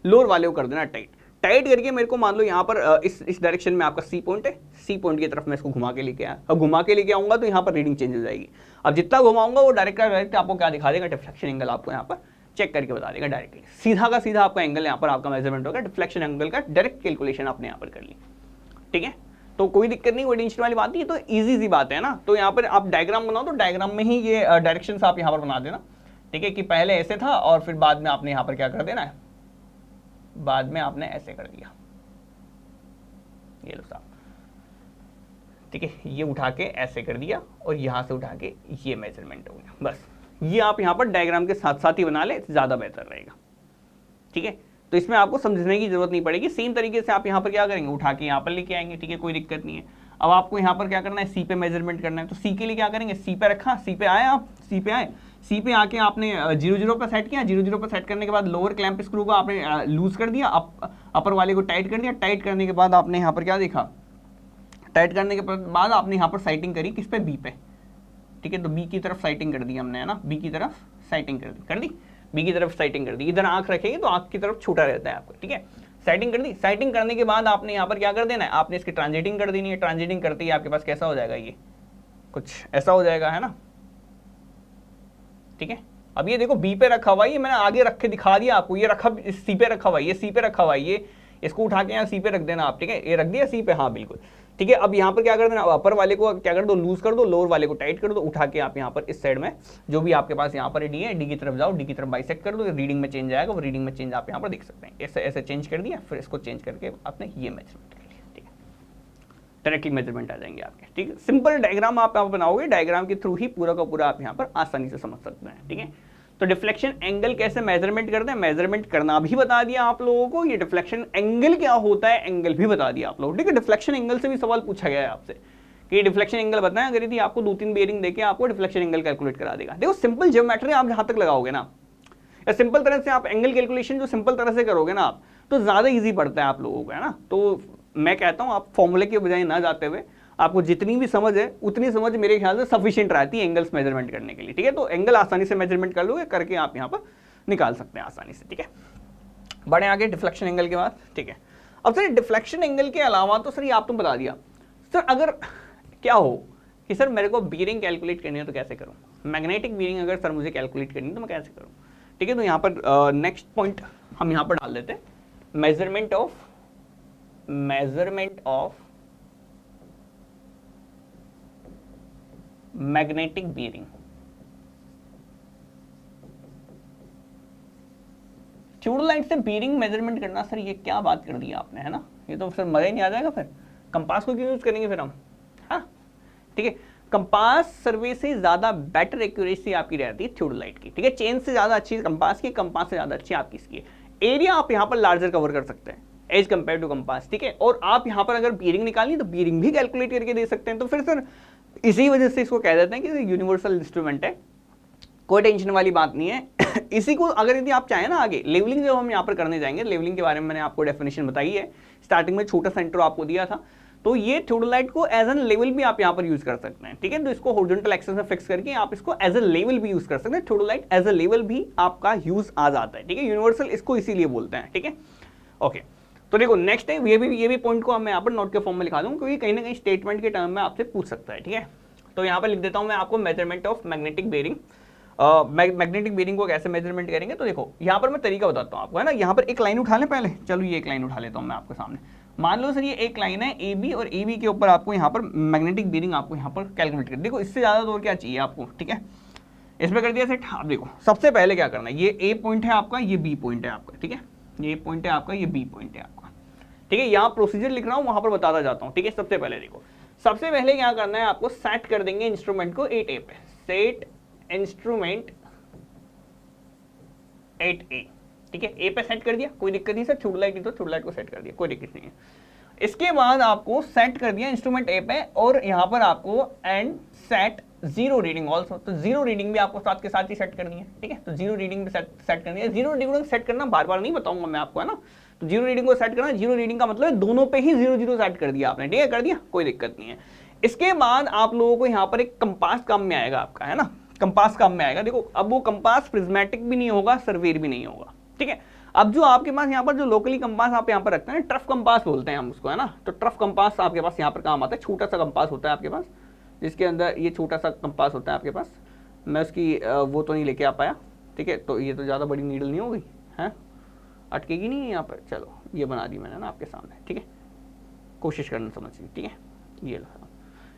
लोअर वाले को कर देना है टाइट, टाइट करके मेरे को मान लो यहाँ पर इस डायरेक्शन में आपका सी पॉइंट है, सी पॉइंट की तरफ मैं इसको घुमा के लेके आया, अब घुमा के लेके आऊंगा तो यहाँ पर रीडिंग चेंज हो जाएगी, अब जितना घुमाऊंगा वो डायरेक्ट आपको क्या दिखा देगा, डिफ्लेक्शन एंगल आपको यहाँ पर चेक करके बता देगा डायरेक्टली, सीधा का सीधा आपका एंगल यहाँ पर आपका मेजरमेंट होगा, डिफ्लेक्शन एंगल का डायरेक्ट कैलकुलेशन आपने यहाँ पर कर ली, ठीक है, तो कोई दिक्कत नहीं, कोई टेंशन वाली बात नहीं, तो इजी बात है ना। तो यहाँ पर आप डायग्राम बनाओ तो डायग्राम में ही ये डायरेक्शन आप यहाँ पर बना देना, ठीक है, कि पहले ऐसे था और फिर बाद में आपने यहाँ पर क्या कर देना है, बाद में आपने ऐसे कर दिया, ये लो साहब, ठीक है, ये उठा के ऐसे कर दिया और यहाँ से उठा के ये मेजरमेंट हो गया, बस ये आप यहाँ पर डायग्राम के साथ साथ ही बना ले, ज़्यादा बेहतर रहेगा, ठीक है, तो इसमें आपको समझने की जरूरत नहीं पड़ेगी, सेम तरीके से आप यहाँ पर क्या करेंगे, उठा के यहाँ पर लेके आएंगे, ठीक है, कोई दिक्कत नहीं है। अब आपको यहाँ पर क्या करना है, सी पे मेजरमेंट करना है, तो सी के लिए क्या करेंगे, सी पे रखा, सी पे आए आप, सी पे आए, सी पे आके आपने 0 0 पे सेट किया, 0 0 पे सेट करने के बाद लोअर क्लैंप स्क्रू को आपने लूज कर दिया, अपर वाले को टाइट कर दिया, टाइट करने के बाद आपने यहाँ पर क्या देखा, टाइट करने के बाद आपने यहाँ पर साइटिंग करी, किस पे, बी पे, ठीक है, तो बी की तरफ साइटिंग कर दी हमने, है ना, बी की तरफ साइटिंग कर दी, बी की तरफ साइटिंग कर दी, इधर आंख रखेंगे तो आंख की तरफ छोटा रहता है आपका, ठीक है, साइटिंग कर दी, साइटिंग करने के बाद आपने यहाँ पर क्या कर देना है, आपने इसकी ट्रांजिटिंग कर देनी है, ट्रांजिटिंग करते ही आपके पास कैसा हो जाएगा, ये कुछ ऐसा हो जाएगा, है ना, ठीक है। अब ये देखो बी पे रखा हुआ है, ये मैंने आगे रख के दिखा दिया आपको, ये रखा सी पे रखा हुआ है, ये सी पे रखा हुआ है, ये इसको उठा के यहाँ सी पे रख देना आप, ठीक है, ये रख दिया सी पे, हाँ बिल्कुल, ठीक है। अब यहाँ पर क्या कर देना, अपर वाले को क्या कर दो, लूज कर दो, लोअर वाले को टाइट कर दो, उठा के आप यहाँ पर इस साइड में जो भी आपके पास यहाँ पर डी है, डी की तरफ जाओ, डी की तरफ बाइसेक्ट कर दो, रीडिंग में चेंज आएगा, वो रीडिंग में चेंज आप यहाँ पर देख सकते हैं, ऐसे ऐसे चेंज कर दिया, फिर इसको चेंज करके आपने ये मेजरमेंट कर लिया, ठीक है, डायरेक्टली मेजरमेंट आ जाएंगे आपके, ठीक है। सिंपल डायग्राम आप बनाओगे, डायग्राम के थ्रू ही पूरा का पूरा आप यहाँ पर आसानी से समझ सकते हैं, ठीक है। तो डिफ्लेक्शन एंगल कैसे मेजरमेंट करते हैं, मेजरमेंट करना भी बता दिया आप लोगों को, ये डिफ्लेक्शन एंगल क्या होता है, एंगल भी बता दिया आप लोगों को, ठीक है। डिफ्लेक्शन एंगल से भी सवाल पूछा गया है आपसे कि डिफ्लेक्शन एंगल बताएं, अगर यदि आपको 2-3 बेयरिंग देके आपको डिफ्लेक्शन एंगल कैलकुलेट करा देगा। देखो सिंपल ज्योमेट्री आप जहां तक लगाओगे ना, या सिंपल तरह से आप एंगल कैलकुलेशन जो सिंपल तरह से करोगे ना आप, तो ज्यादा ईजी पड़ता है आप लोगों को, है ना। तो मैं कहता हूँ आप फॉर्मूले के बजाय ना जाते हुए आपको जितनी भी समझ है उतनी समझ मेरे ख्याल से सफिशिएंट रहती है एंगल्स मेजरमेंट करने के लिए, ठीक है। तो एंगल आसानी से मेजरमेंट कर लोगे, करके आप यहाँ पर निकाल सकते हैं आसानी से, ठीक है। बढ़े आगे डिफ्लेक्शन एंगल के बाद, ठीक है। अब सर डिफ्लेक्शन एंगल के अलावा तो सर ये आप तो बता दिया, सर अगर क्या हो कि सर मेरे को बीयरिंग कैलकुलेट करनी है तो कैसे करूँ, मैग्नेटिक बीयरिंग अगर सर मुझे कैलकुलेट करनी है तो मैं कैसे करूँ, ठीक है। तो यहाँ पर नेक्स्ट पॉइंट हम यहाँ पर डाल देते हैं, measurement of magnetic bearing. Tubelight से बीयरिंग मेजरमेंट करना, सर ये क्या बात कर दी आपने, है ना, ये तो सर मजा ही नहीं आ जाएगा, फिर कंपास को क्यों यूज करेंगे फिर हम, हाँ ठीक है। कंपास सर्वे से ज्यादा बेटर एक्यूरेसी आपकी रहती है ट्यूबलाइट की, ठीक है। चेन से ज्यादा अच्छी कंपास की, कंपास से ज्यादा अच्छी आपकी इसकी एरिया आप यहाँ पर लार्जर कवर कर सकते हैं एज कंपेयर टू कंपास, ठीक है। और आप यहाँ पर अगर बीयरिंग निकालनी तो बीयरिंग भी कैलकुलेट करके दे सकते हैं। तो फिर सर इसी वजह से इसको कह देते हैं कि यूनिवर्सल इंस्ट्रूमेंट है, कोई टेंशन वाली बात नहीं है। इसी को अगर यदि आप चाहें ना आगे लेवलिंग जब हम यहाँ पर करने जाएंगे, लेवलिंग के बारे में मैंने आपको डेफिनेशन बताई है, स्टार्टिंग में छोटा सा इंट्रो आपको दिया था। तो ये थोडोलाइट को एज एन लेवल भी आप यहाँ पर यूज कर सकते हैं, ठीक है। तो इसको हॉरिजॉन्टल एक्सिस में फिक्स करके आप इसको एज ए लेवल भी यूज कर सकते हैं। थोडोलाइट एज ए लेवल भी आपका यूज आ जाता है, ठीक है। यूनिवर्सल इसको इसीलिए बोलते हैं, ठीक है। ओके, तो देखो नेक्स्ट है, ये भी पॉइंट को मैं यहाँ पर नोट के फॉर्म में लिखा दूँ, क्योंकि कहीं ना कहीं स्टेटमेंट के टर्म में आपसे पूछ सकता है, ठीक है। तो यहाँ पर लिख देता हूँ मैं आपको measurement of magnetic bearing. Magnetic bearing को कैसे मेजरमेंट करेंगे, तो देखो यहाँ पर मैं तरीका बताता हूँ आपको, है ना। यहाँ पर एक लाइन उठा लें पहले, चलो ये एक लाइन उठा लेता हूँ मैं आपके सामने। मान लो सर ये एक लाइन है ए बी, और ए बी के ऊपर आपको यहाँ पर मैग्नेटिक बेरिंग आपको यहाँ पर कैलकुलेट कर, देखो इससे ज़्यादा तो और क्या चाहिए आपको, ठीक है। इसमें कर दिया सेट। आप देखो सबसे पहले क्या करना है, ये ए पॉइंट है आपका, ये बी पॉइंट है आपका, ठीक है। ये पॉइंट है आपका, ये बी पॉइंट है आपका, ठीक है। यहाँ प्रोसीजर लिख रहा हूँ, वहां पर बताता जाता हूँ, ठीक है। सबसे पहले देखो, सबसे पहले क्या करना है आपको, सेट कर देंगे इंस्ट्रूमेंट को 8A पे, सेट इंस्ट्रूमेंट 8A, ठीक है। ए पे सेट कर दिया, कोई दिक्कत नहीं सर, थोडोलाइट तो थोडोलाइट को सेट कर दिया, कोई दिक्कत नहीं है। इसके बाद आपको सेट कर दिया इंस्ट्रूमेंट ए पे, और यहाँ पर आपको and set zero reading also, तो जीरो रीडिंग भी आपको साथ के साथ ही सेट करनी है, ठीक है। तो जीरो रीडिंग भी सेट करनी है। जीरो रीडिंग सेट करना बार बार नहीं बताऊंगा मैं आपको, है ना। तो जीरो रीडिंग को सेट करना, जीरो रीडिंग का मतलब दोनों पे ही 0 0 सेट कर दिया आपने, ठीक है, कर दिया, कोई दिक्कत नहीं है। इसके बाद आप लोगों को यहाँ पर एक कंपास काम में आएगा आपका, है ना, कंपास काम में आएगा। देखो अब वो कंपास प्रिज्मेटिक भी नहीं होगा, सर्वेयर भी नहीं होगा, ठीक है। अब जो आपके पास यहाँ पर जो लोकली कंपास आप यहाँ पर रखते हैं, ट्रफ कंपास बोलते हैं हम उसको, है ना। तो ट्रफ कंपास आपके पास यहाँ पर काम आता है, छोटा सा कंपास होता है आपके पास, जिसके अंदर ये छोटा सा कंपास होता है आपके पास। मैं उसकी वो तो नहीं लेके आ पाया, ठीक है। तो ये तो ज़्यादा बड़ी नीडल नहीं हो गई है, अटकेगी नहीं यहाँ पर। चलो ये बना दी मैंने ना आपके सामने, ठीक है, कोशिश करना समझिए, ठीक है। ये लो,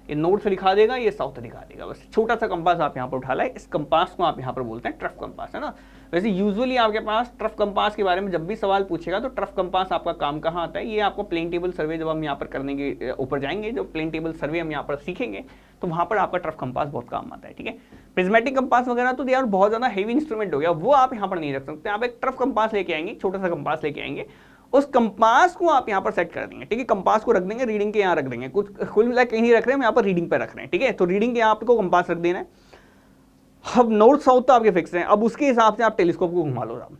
ये नॉर्थ दिखा देगा, ये साउथ दिखा देगा, बस छोटा सा कंपास आप यहाँ पर उठा लाए। इस कंपास को आप यहाँ पर बोलते हैं ट्रफ कंपास, है ना। वैसे यूजुअली आपके पास ट्रफ कंपास के बारे में जब भी सवाल पूछेगा तो ट्रफ कंपास आपका काम कहाँ आता है, ये आपको प्लेन टेबल सर्वे जब हम यहाँ पर करने के ऊपर जाएंगे, जो प्लेन टेबल सर्वे हम यहाँ पर सीखेंगे, तो वहाँ पर आपका ट्रफ कंपास बहुत काम आता है, ठीक है। प्रिज्मेटिक कंपास वगैरह तो यार बहुत ज़्यादा हेवी इंस्ट्रूमेंट हो गया, वो आप यहाँ पर नहीं रख सकते। आप एक ट्रफ कंपास लेके आएंगे, छोटा सा कंपास लेके आएंगे, उस कंपास को आप यहाँ पर सेट कर देंगे, ठीक है। कंपास को रख देंगे रीडिंग के यहाँ रख देंगे, कुछ कुल मिला कहीं नहीं रख रहे हैं, हम यहाँ पर रीडिंग पे रख रहे हैं, ठीक है। तो रीडिंग के यहाँ आपको कंपास रख देना है। अब नॉर्थ साउथ तो आपके फिक्स हैं, अब उसके हिसाब से आप टेलीस्कोप को घुमा लो, आप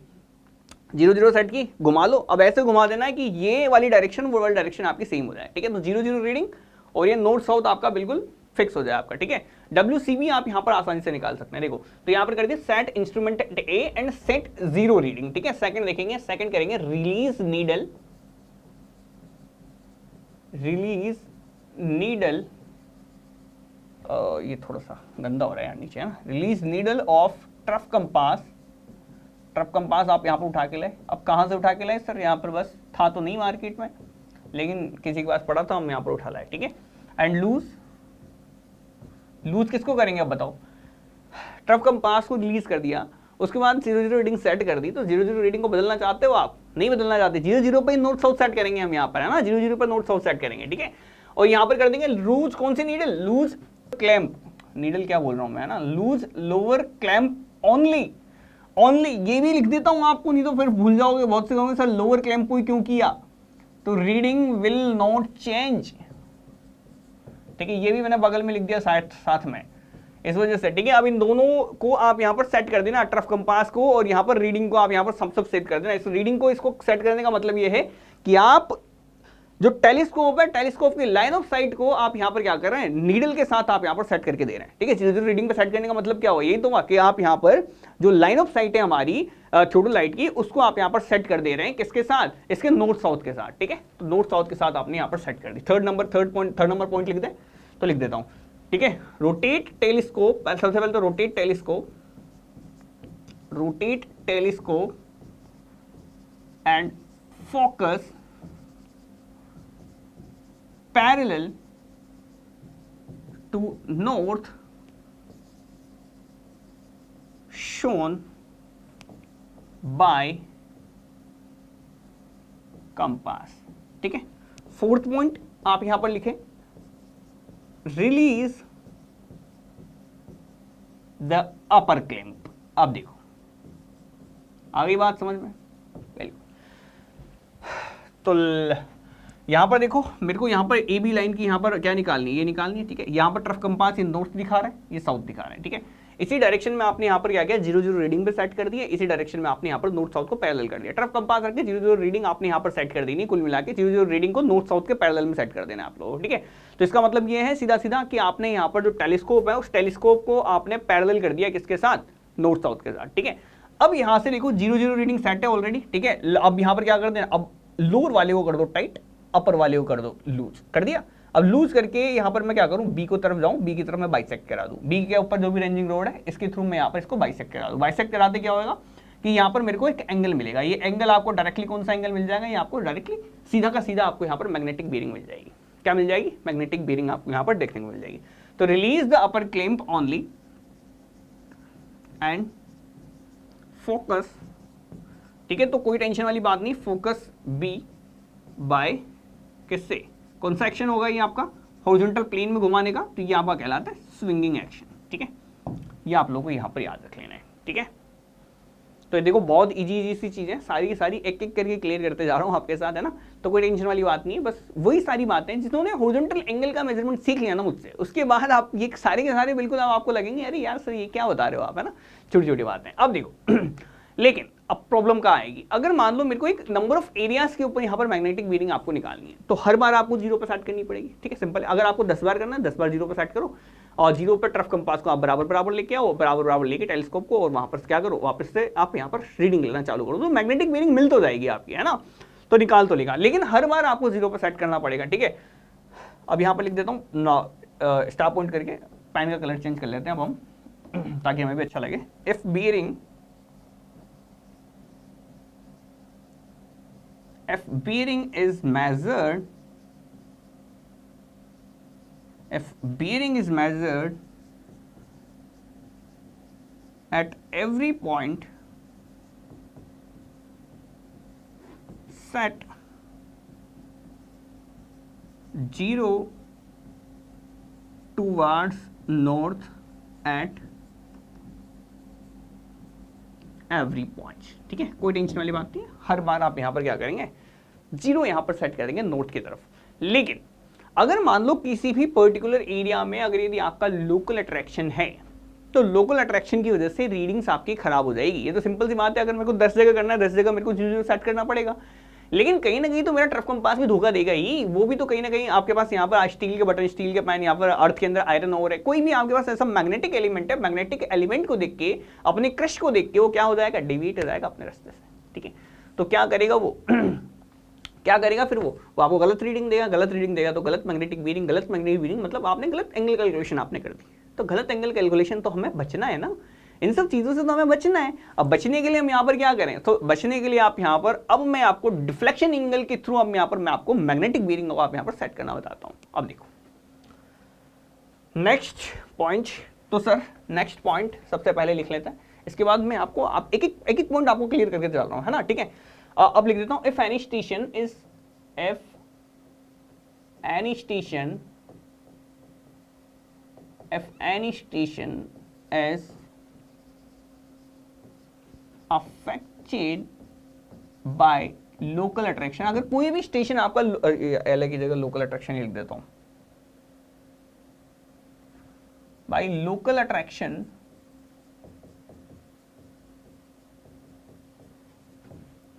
0 0 सेट की घुमा लो। अब ऐसे घुमा देना है कि ये वाली डायरेक्शन वो वाली डायरेक्शन आपकी सेम हो जाए, ठीक है। तो 0 0 रीडिंग और ये नॉर्थ साउथ आपका बिल्कुल फिक्स हो जाए आपका, ठीक है। WCB आप यहाँ पर आसानी से निकाल सकते हैं। देखो तो यहाँ पर कर दिया set instrument A and set zero reading, ठीक है। सेकंड देखेंगे, सेकंड करेंगे रिलीज नीडल, रिलीज नीडल, ये थोड़ा सा गंदा हो रहा है यार नीचे, है ना। Release needle of trough compass, trough compass आप यहाँ पर उठा के लाए। अब कहाँ से उठा के लाए सर, यहाँ पर बस था तो नहीं मार्केट में, लेकिन किसी के पास पड़ा था, हम यहाँ पर उठा लाए, ठीक है। एंड लूज, लूज किसको करेंगे अब बताओ, ट्रफ कंपास को रिलीज कर दिया, उसके बाद 0 0 रीडिंग सेट कर दी। तो 0 0 रीडिंग को बदलना चाहते हो आप, नहीं बदलना चाहते, 0 0 पे नॉर्थ साउथ सेट करेंगे हम यहाँ पर, है ना। 0 0 पर नॉर्थ साउथ सेट करेंगे, ठीक है। और यहाँ पर कर देंगे लूज, कौन सी नीडल, लूज क्लैंप, नीडल क्या बोल रहा हूँ मैं, ना, loose lower clamp only, only ये भी लिख देता हूँ आपको, नहीं तो फिर भूल जाओगे, बहुत से कहोगे सर लोअर क्लैंप को क्यों किया, तो रीडिंग विल नॉट चेंज, ठीक है। ये भी मैंने बगल में लिख दिया साथ में, इस वजह से, ठीक है। अब इन दोनों को आप यहाँ पर सेट कर देना, ट्रफ कंपास को और यहाँ पर रीडिंग को आप यहाँ पर सब सेट कर देना। इस रीडिंग को इसको सेट करने का मतलब ये है कि आप जो टेलीस्कोप है, टेलीस्कोप की लाइन ऑफ साइट को आप यहाँ पर क्या कर रहे हैं, नीडल के साथ आप यहाँ पर सेट करके दे रहे हैं, ठीक है। 0 0 रीडिंग पे सेट करने का मतलब क्या हुआ, यही तो हुआ कि आप यहाँ पर जो लाइन ऑफ साइट है हमारी थोडोलाइट की, उसको आप यहाँ पर सेट कर दे रहे हैं, किसके साथ, इसके नॉर्थ साउथ के साथ, ठीक है। तो नॉर्थ साउथ के साथ आपने यहाँ पर सेट कर दी। थर्ड नंबर पॉइंट लिख दे, तो लिख देता हूँ, ठीक है। रोटेट टेलीस्कोप, सबसे पहले तो rotate telescope and focus parallel to north shown by compass, ठीक है। फोर्थ पॉइंट आप यहां पर लिखें, रिलीज द अपर क्लैंप। अब देखो आ गई बात समझ में, तो यहां पर देखो मेरे को यहां पर ए बी लाइन की यहां पर क्या निकालनी है, ये निकालनी है, ठीक है। यहां पर ट्रफ कंपास ये नॉर्थ दिखा रहा है, ये साउथ दिखा रहा है, ठीक है। इसी डायरेक्शन में आपने यहाँ पर क्या किया, 0 0 रीडिंग पे सेट कर दिया, इसी डायरेक्शन में आपने यहाँ पर नॉर्थ साउथ को पैरेलल कर दिया। टर्फ कंपास रख के 0 0 रीडिंग आपने यहाँ पर सेट कर दी, नहीं कुल मिला के 0 0 रीडिंग को नॉर्थ साउथ के पैरेलल में सेट कर देना आप लोगों को, ठीक है। तो इसका मतलब ये है सीधा सीधा कि आपने यहाँ पर जो टेलीस्कोप है उस टेलीस्कोप को आपने पैरेलल कर दिया किसके साथ, नॉर्थ साउथ के साथ, ठीक है। अब यहां से देखो 0 0 रीडिंग सेट है ऑलरेडी, ठीक है। अब यहां पर क्या कर देना, अब लोअर वाले को कर दो टाइट, अपर वाले को कर दो लूज, कर दिया। अब लूज करके यहां पर मैं क्या करूं, बी को तरफ जाऊं, बी की तरफ मैं बाइसेक्ट करा दूं, बी के ऊपर जो भी रेंजिंग रोड है इसके थ्रू मैं यहां पर इसको बाइसेक्ट करा दूं। बाइसेक्ट कराते क्या होगा कि यहां पर मेरे को एक एंगल मिलेगा, ये एंगल आपको डायरेक्टली कौन सा एंगल मिल जाएगा, ये आपको डायरेक्टली सीधा का सीधा आपको यहां पर मैग्नेटिक बीयरिंग मिल जाएगी। क्या मिल जाएगी, मैग्नेटिक बीयरिंग आपको यहां पर देखने को मिल जाएगी। तो release the upper clamp only and focus, ठीक है। तो कोई टेंशन वाली बात नहीं, फोकस बी बाय किससे, कौन सा एक्शन होगा ये आपका, हॉरिजॉन्टल प्लेन में घुमाने का, तो ये आपका कहलाता है स्विंगिंग एक्शन, ठीक है। ये आप लोगों को यहां पर याद रख लेना है, ठीक है। तो देखो बहुत इजी सी चीजें, सारी की सारी एक एक करके क्लियर करते जा रहा हूं आपके साथ, है ना। तो कोई टेंशन वाली बात नहीं है, बस वही सारी बातें जिन्होंने हॉरिजॉन्टल एंगल का मेजरमेंट सीख लिया ना मुझसे, उसके बाद आप ये सारे के सारे बिल्कुल आपको लगेंगे अरे यार सर ये क्या बता रहे हो आप, है ना, छोटी छोटी बातें। अब देखो लेकिन अब प्रॉब्लम कहाँ आएगी, अगर मान लो मेरे को एक नंबर ऑफ एरियाज के ऊपर यहाँ पर मैग्नेटिक बीयरिंग आपको निकालनी है, तो हर बार आपको 0 पर सेट करनी पड़ेगी, ठीक है, सिंपल। अगर आपको 10 बार करना है 10 बार 0 पर सेट करो, और 0 पर टर्फ कंपास को आप बराबर बराबर लेके आओ, बराबर बराबर लेके टेलीस्कोप को, और वहां पर क्या करो, वापस से आप यहाँ पर रीडिंग लेना चालू करो, तो मैग्नेटिक बीयरिंग मिल तो जाएगी आपकी, है ना। तो निकाल तो लेगा, लेकिन हर बार आपको 0 पर सेट करना पड़ेगा, ठीक है। अब यहाँ पर लिख देता हूँ स्टार पॉइंट करके, पेन का कलर चेंज कर लेते हैं अब हम ताकि हमें भी अच्छा लगे। If bearing is measured at every point set 0 towards north at every point, ठीक है। कोई टेंशन वाली बात नहीं है, हर बार आप यहां पर क्या करेंगे, 0 यहां पर सेट करेंगे नॉर्थ की तरफ। लेकिन अगर मान लो किसी भी पर्टिकुलर एरिया में अगर यदि आपका लोकल अट्रैक्शन है, तो लोकल अट्रैक्शन की वजह से रीडिंग्स आपकी खराब हो जाएगी। ये तो सिंपल सी बात है, अगर मेरे को 10 जगह करना है 10 जगह मेरे को 0 सेट करना पड़ेगा, लेकिन कहीं ना कहीं तो मेरा टर्फ कंपास भी धोखा देगा ही, वो भी तो कहीं ना कहीं आपके पास यहाँ पर स्टील के बटन, स्टील के पैन, यहाँ पर अर्थ के अंदर आयरन ओर है, कोई भी आपके पास ऐसा मैग्नेटिक एलिमेंट है, मैग्नेटिक एलिमेंट को देख के, अपने क्रश को देख के वो क्या हो जाएगा, डिविएट हो जाएगा अपने रास्ते से, ठीक है। तो क्या करेगा वो क्या करेगा फिर वो आपको गलत रीडिंग देगा, गलत रीडिंग देगा तो गलत मैग्नेटिक बीयरिंग, गलत मैग्नेटिक बीयरिंग मतलब आपने गलत एंगल कैलकुलेशन आपने कर दी। तो गलत एंगल कैलकुलेशन तो हमें बचना है ना, इन सब चीजों से तो हमें बचना है। अब बचने के लिए हम यहाँ पर क्या करें, तो बचने के लिए आप यहाँ पर, अब मैं आपको डिफ्लेक्शन एंगल के थ्रू अब यहाँ पर मैं आपको मैग्नेटिक बीयरिंग को आप यहाँ पर सेट करना बताता हूँ। अब देखो नेक्स्ट पॉइंट, तो सर नेक्स्ट पॉइंट सबसे पहले लिख लेते हैं, इसके बाद मैं आपको एक एक पॉइंट आपको क्लियर करके चल रहा हूँ, है ना, ठीक है। अब लिख देता हूँ, if any station is affected by local attraction, अगर कोई भी स्टेशन आपका एल की जगह लोकल अट्रैक्शन लिख देता हूं, by local attraction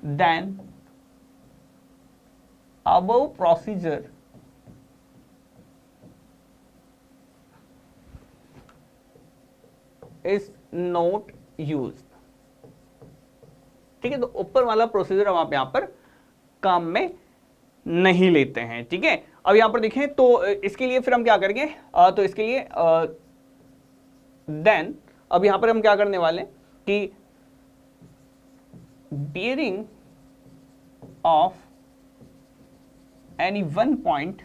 then above procedure is not used, ठीक है। तो ऊपर वाला प्रोसीजर हम आप यहां पर काम में नहीं लेते हैं, ठीक है। अब यहां पर देखें तो इसके लिए फिर हम क्या करेंगे, तो इसके लिए देन अब यहां पर हम क्या करने वाले हैं कि bearing of any one point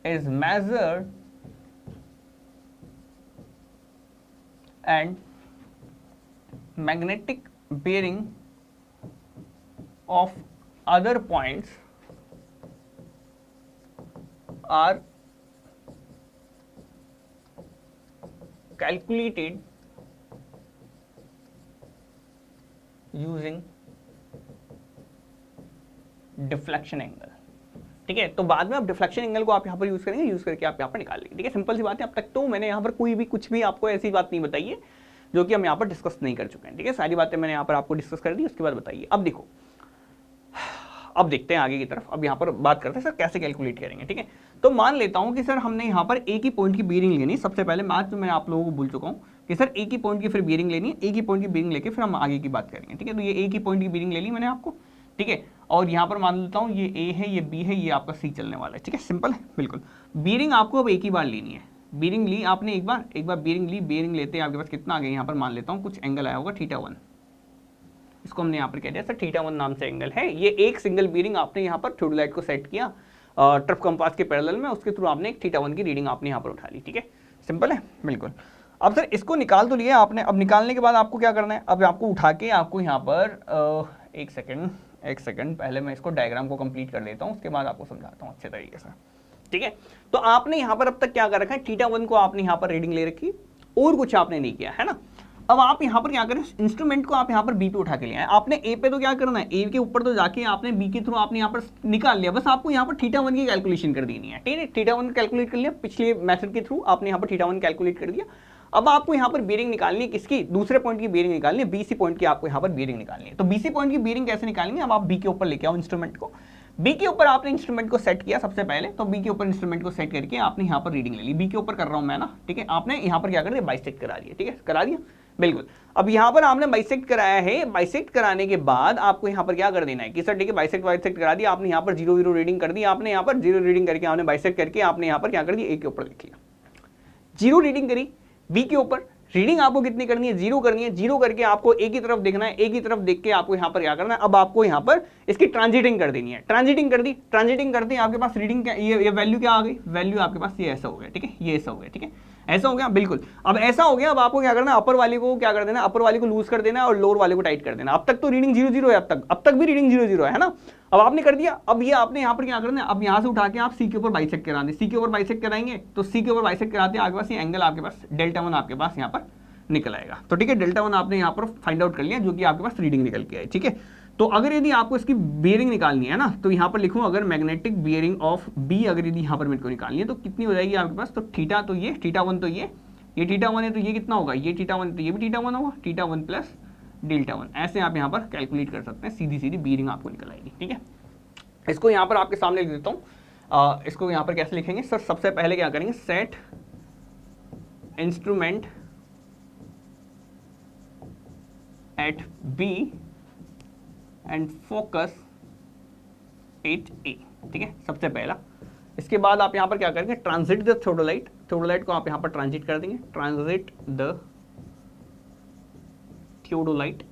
is measured and magnetic bearing of other points are calculated using deflection angle, ठीक है। तो बाद में आप डिफ्लेक्शन एंगल को आप यहाँ पर यूज करेंगे, यूज करके आप यहाँ पर निकाल लेंगे। ठीक है, सिंपल सी बात है। अब तक तो मैंने यहाँ पर कोई भी कुछ भी आपको ऐसी बात नहीं बताई है जो कि हम यहाँ पर डिस्कस नहीं कर चुके हैं। ठीक है, सारी बातें मैंने यहाँ पर आपको डिस्कस कर दी, उसके बाद बताइए। अब देखो, अब देखते हैं आगे की तरफ। अब यहाँ पर बात करते हैं सर कैसे कैलकुलेट करेंगे। ठीक है, तो मान लेता हूँ कि सर हमने यहाँ पर एक ही पॉइंट की बीयरिंग लेनी। सबसे पहले बात जो मैं आप लोगों को भूल चुका हूँ कि सर एक ही पॉइंट की फिर बीयरिंग लेनी है, एक ही पॉइंट की बीयरिंग लेके फिर हम आगे की बात करेंगे। ठीक है, तो ये एक ही पॉइंट की बीयरिंग ले ली मैंने आपको। ठीक है, और यहाँ पर मान लेता हूँ ये ए है, ये बी है, ये आपका सी चलने वाला है। ठीक है, सिंपल है बिल्कुल। बीयरिंग आपको अब एक ही बार लेनी है। बीयरिंग ली आपने एक बार बीयरिंग ली। बीयरिंग लेते हैं आपके पास कितना आ गया, यहाँ पर मान लेता हूँ कुछ एंगल आया होगा θ1, इसको हमने यहाँ पर कह दिया सर θ1 नाम से एंगल है। ये एक सिंगल बीयरिंग आपने यहाँ पर थियोडोलाइट को सेट किया ट्रफ कंपास के पैरेलल में, उसके थ्रू आपने एक θ1 की रीडिंग आपने यहाँ पर उठा ली। ठीक है, सिंपल है बिल्कुल। अब सर इसको निकाल तो लिया आपने। अब निकालने के बाद आपको क्या करना है, अब आपको उठा के आपको यहाँ पर एक सेकंड पहले मैं इसको डायग्राम को कंप्लीट कर लेता हूँ, उसके बाद आपको समझाता हूँ अच्छे तरीके से। ठीक है, तो आपने यहाँ पर अब तक क्या कर रखा है, θ1 को आपने यहाँ पर रीडिंग ले रखी और कुछ आपने नहीं किया है ना। अब आप यहाँ पर क्या करें, इंस्ट्रूमेंट को आप यहाँ पर बी पे उठा के ले आए। आपने ए पे तो क्या करना है, ए के ऊपर तो जाके आपने बी के थ्रू आपने यहाँ पर निकाल लिया। बस आपको यहाँ पर θ1 की कैलकुलेशन कर देनी है। ठीक है, θ1 कैलकुलेट कर लिया पिछले मेथड के थ्रू, आपने यहाँ पर θ1 कैलकुलेट कर दिया। अब आपको यहाँ पर बीयरिंग निकालनी है, किसकी, दूसरे पॉइंट की बीयरिंग निकालनी है, बीसी पॉइंट की आपको यहाँ पर बीयरिंग निकालनी है। तो बीसी पॉइंट की बीयरिंग कैसे निकालेंगे, अब आप बी के ऊपर लेके आओ इंस्ट्रूमेंट को। बी के ऊपर आपने इंस्ट्रूमेंट को सेट किया सबसे पहले, तो बी के ऊपर इंस्ट्रूमेंट को सेट करके आपने यहाँ पर रीडिंग ले ली। बी के ऊपर कर रहा हूँ मैं ना। ठीक है, आपने यहाँ पर क्या कर दिया, बाइसेक्ट करा दिया। ठीक है, करा दिया बिल्कुल। अब यहाँ पर आपने बाइसेक्ट कराया है। बाइसेक्ट कराने के बाद आपको यहाँ पर क्या कर देना है कि सर ठीक है बाइसेक्ट करा दिया आपने, यहाँ पर 0 रीडिंग कर दी आपने, यहाँ पर 0 रीडिंग करके आपने बाइसेक्ट करके आपने यहाँ पर क्या कर दिया, ए के ऊपर लिख लिया। 0 रीडिंग करी बी के ऊपर, रीडिंग आपको कितनी करनी है, 0 करनी है। 0 करके आपको ए की तरफ देखना है, ए की तरफ देख के आपको यहाँ पर क्या करना है, अब आपको यहाँ पर इसकी ट्रांजिटिंग कर देनी है। ट्रांजिटिंग कर दी, ट्रांजिटिंग करते हैं आपके पास रीडिंग क्या, ये वैल्यू क्या आ गई, वैल्यू आपके पास ये ऐसा हो गया। ठीक है, ये ऐसा हो गया। ठीक है, ऐसा हो गया बिल्कुल। अब ऐसा हो गया, अब आपको क्या करना है, अपर वाले को क्या कर देना, अपर वाले को लूज कर देना है और लोअर वाले को टाइट कर देना। अब तक तो रीडिंग 0 है, अब तक भी रीडिंग 0 है ना। अब आपने कर दिया, अब ये आपने यहाँ पर क्या करना है, अब यहाँ से उठा के आप सी के ऊपर बाइसेक्ट करा दें। सी के ऊपर बाइसेक्ट कराएंगे तो सी के ऊपर बाइसेक्ट कराते हैं आपके पास ये एंगल आपके पास Δ1 आपके पास यहाँ पर निकल आएगा। तो ठीक है, Δ1 आपने यहाँ पर फाइंड आउट कर लिया, जो कि आपके पास रीडिंग निकल के आई। ठीक है, तो अगर यदि आपको इसकी बियरिंग निकालनी है ना, तो यहाँ पर लिखूँ अगर मैग्नेटिक बियरिंग ऑफ बी अगर यदि यहाँ पर मेरे को निकालनी है तो कितनी हो जाएगी आपके पास, तो थीटा तो ये θ1 तो ये θ1 है, तो ये कितना होगा, ये θ1 है तो ये भी θ1 होगा, θ1 प्लस Δ1। ऐसे आप यहाँ पर कैलकुलेट कर सकते हैं, सीधी सीधी बियरिंग आपको निकल आएगी। ठीक है, इसको यहाँ पर आपके सामने लिख देता हूँ। इसको यहाँ पर कैसे लिखेंगे सर, सबसे पहले क्या करेंगे, set instrument at B and focus at A. ठीक है, सबसे पहला। इसके बाद आप यहाँ पर क्या करेंगे, ट्रांजिट द थियोडोलाइट, थियोडोलाइट को आप यहाँ पर ट्रांजिट कर देंगे। ट्रांजिट द थियोडोलाइट,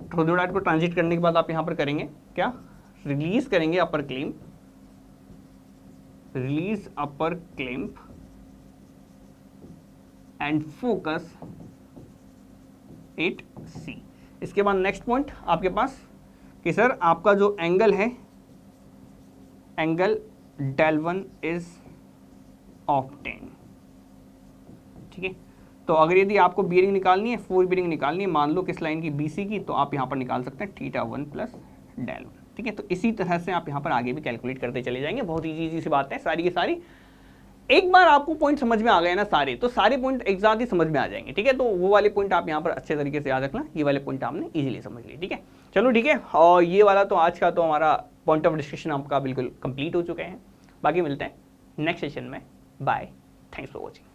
थियोडोलाइट को ट्रांजिट करने के बाद आप यहाँ पर करेंगे क्या, रिलीज करेंगे upper clamp, release upper clamp and focus at C. इसके बाद नेक्स्ट पॉइंट आपके पास कि सर आपका जो एंगल है, एंगल Δ1 इज ऑब्टेन। ठीक है, तो अगर यदि आपको बियरिंग निकालनी है, 4 बियरिंग निकालनी है, मान लो किस लाइन की, BC की, तो आप यहाँ पर निकाल सकते हैं θ1 प्लस Δ1। ठीक है, तो इसी तरह से आप यहाँ पर आगे भी कैलकुलेट करते चले जाएंगे। बहुत इजी सी बात है सारी की सारी। एक बार आपको पॉइंट समझ में आ गए ना सारे, तो सारे पॉइंट एक साथ ही समझ में आ जाएंगे। ठीक है, तो वो वाले पॉइंट आप यहाँ पर अच्छे तरीके से याद रखना, ये वाले पॉइंट आपने इजीली समझ लिए। ठीक है, चलो ठीक है, और ये वाला तो आज का तो हमारा पॉइंट ऑफ डिस्कशन आपका बिल्कुल कंप्लीट हो चुके हैं। बाकी मिलते हैं नेक्स्ट सेशन में। Bye, thanks for watching.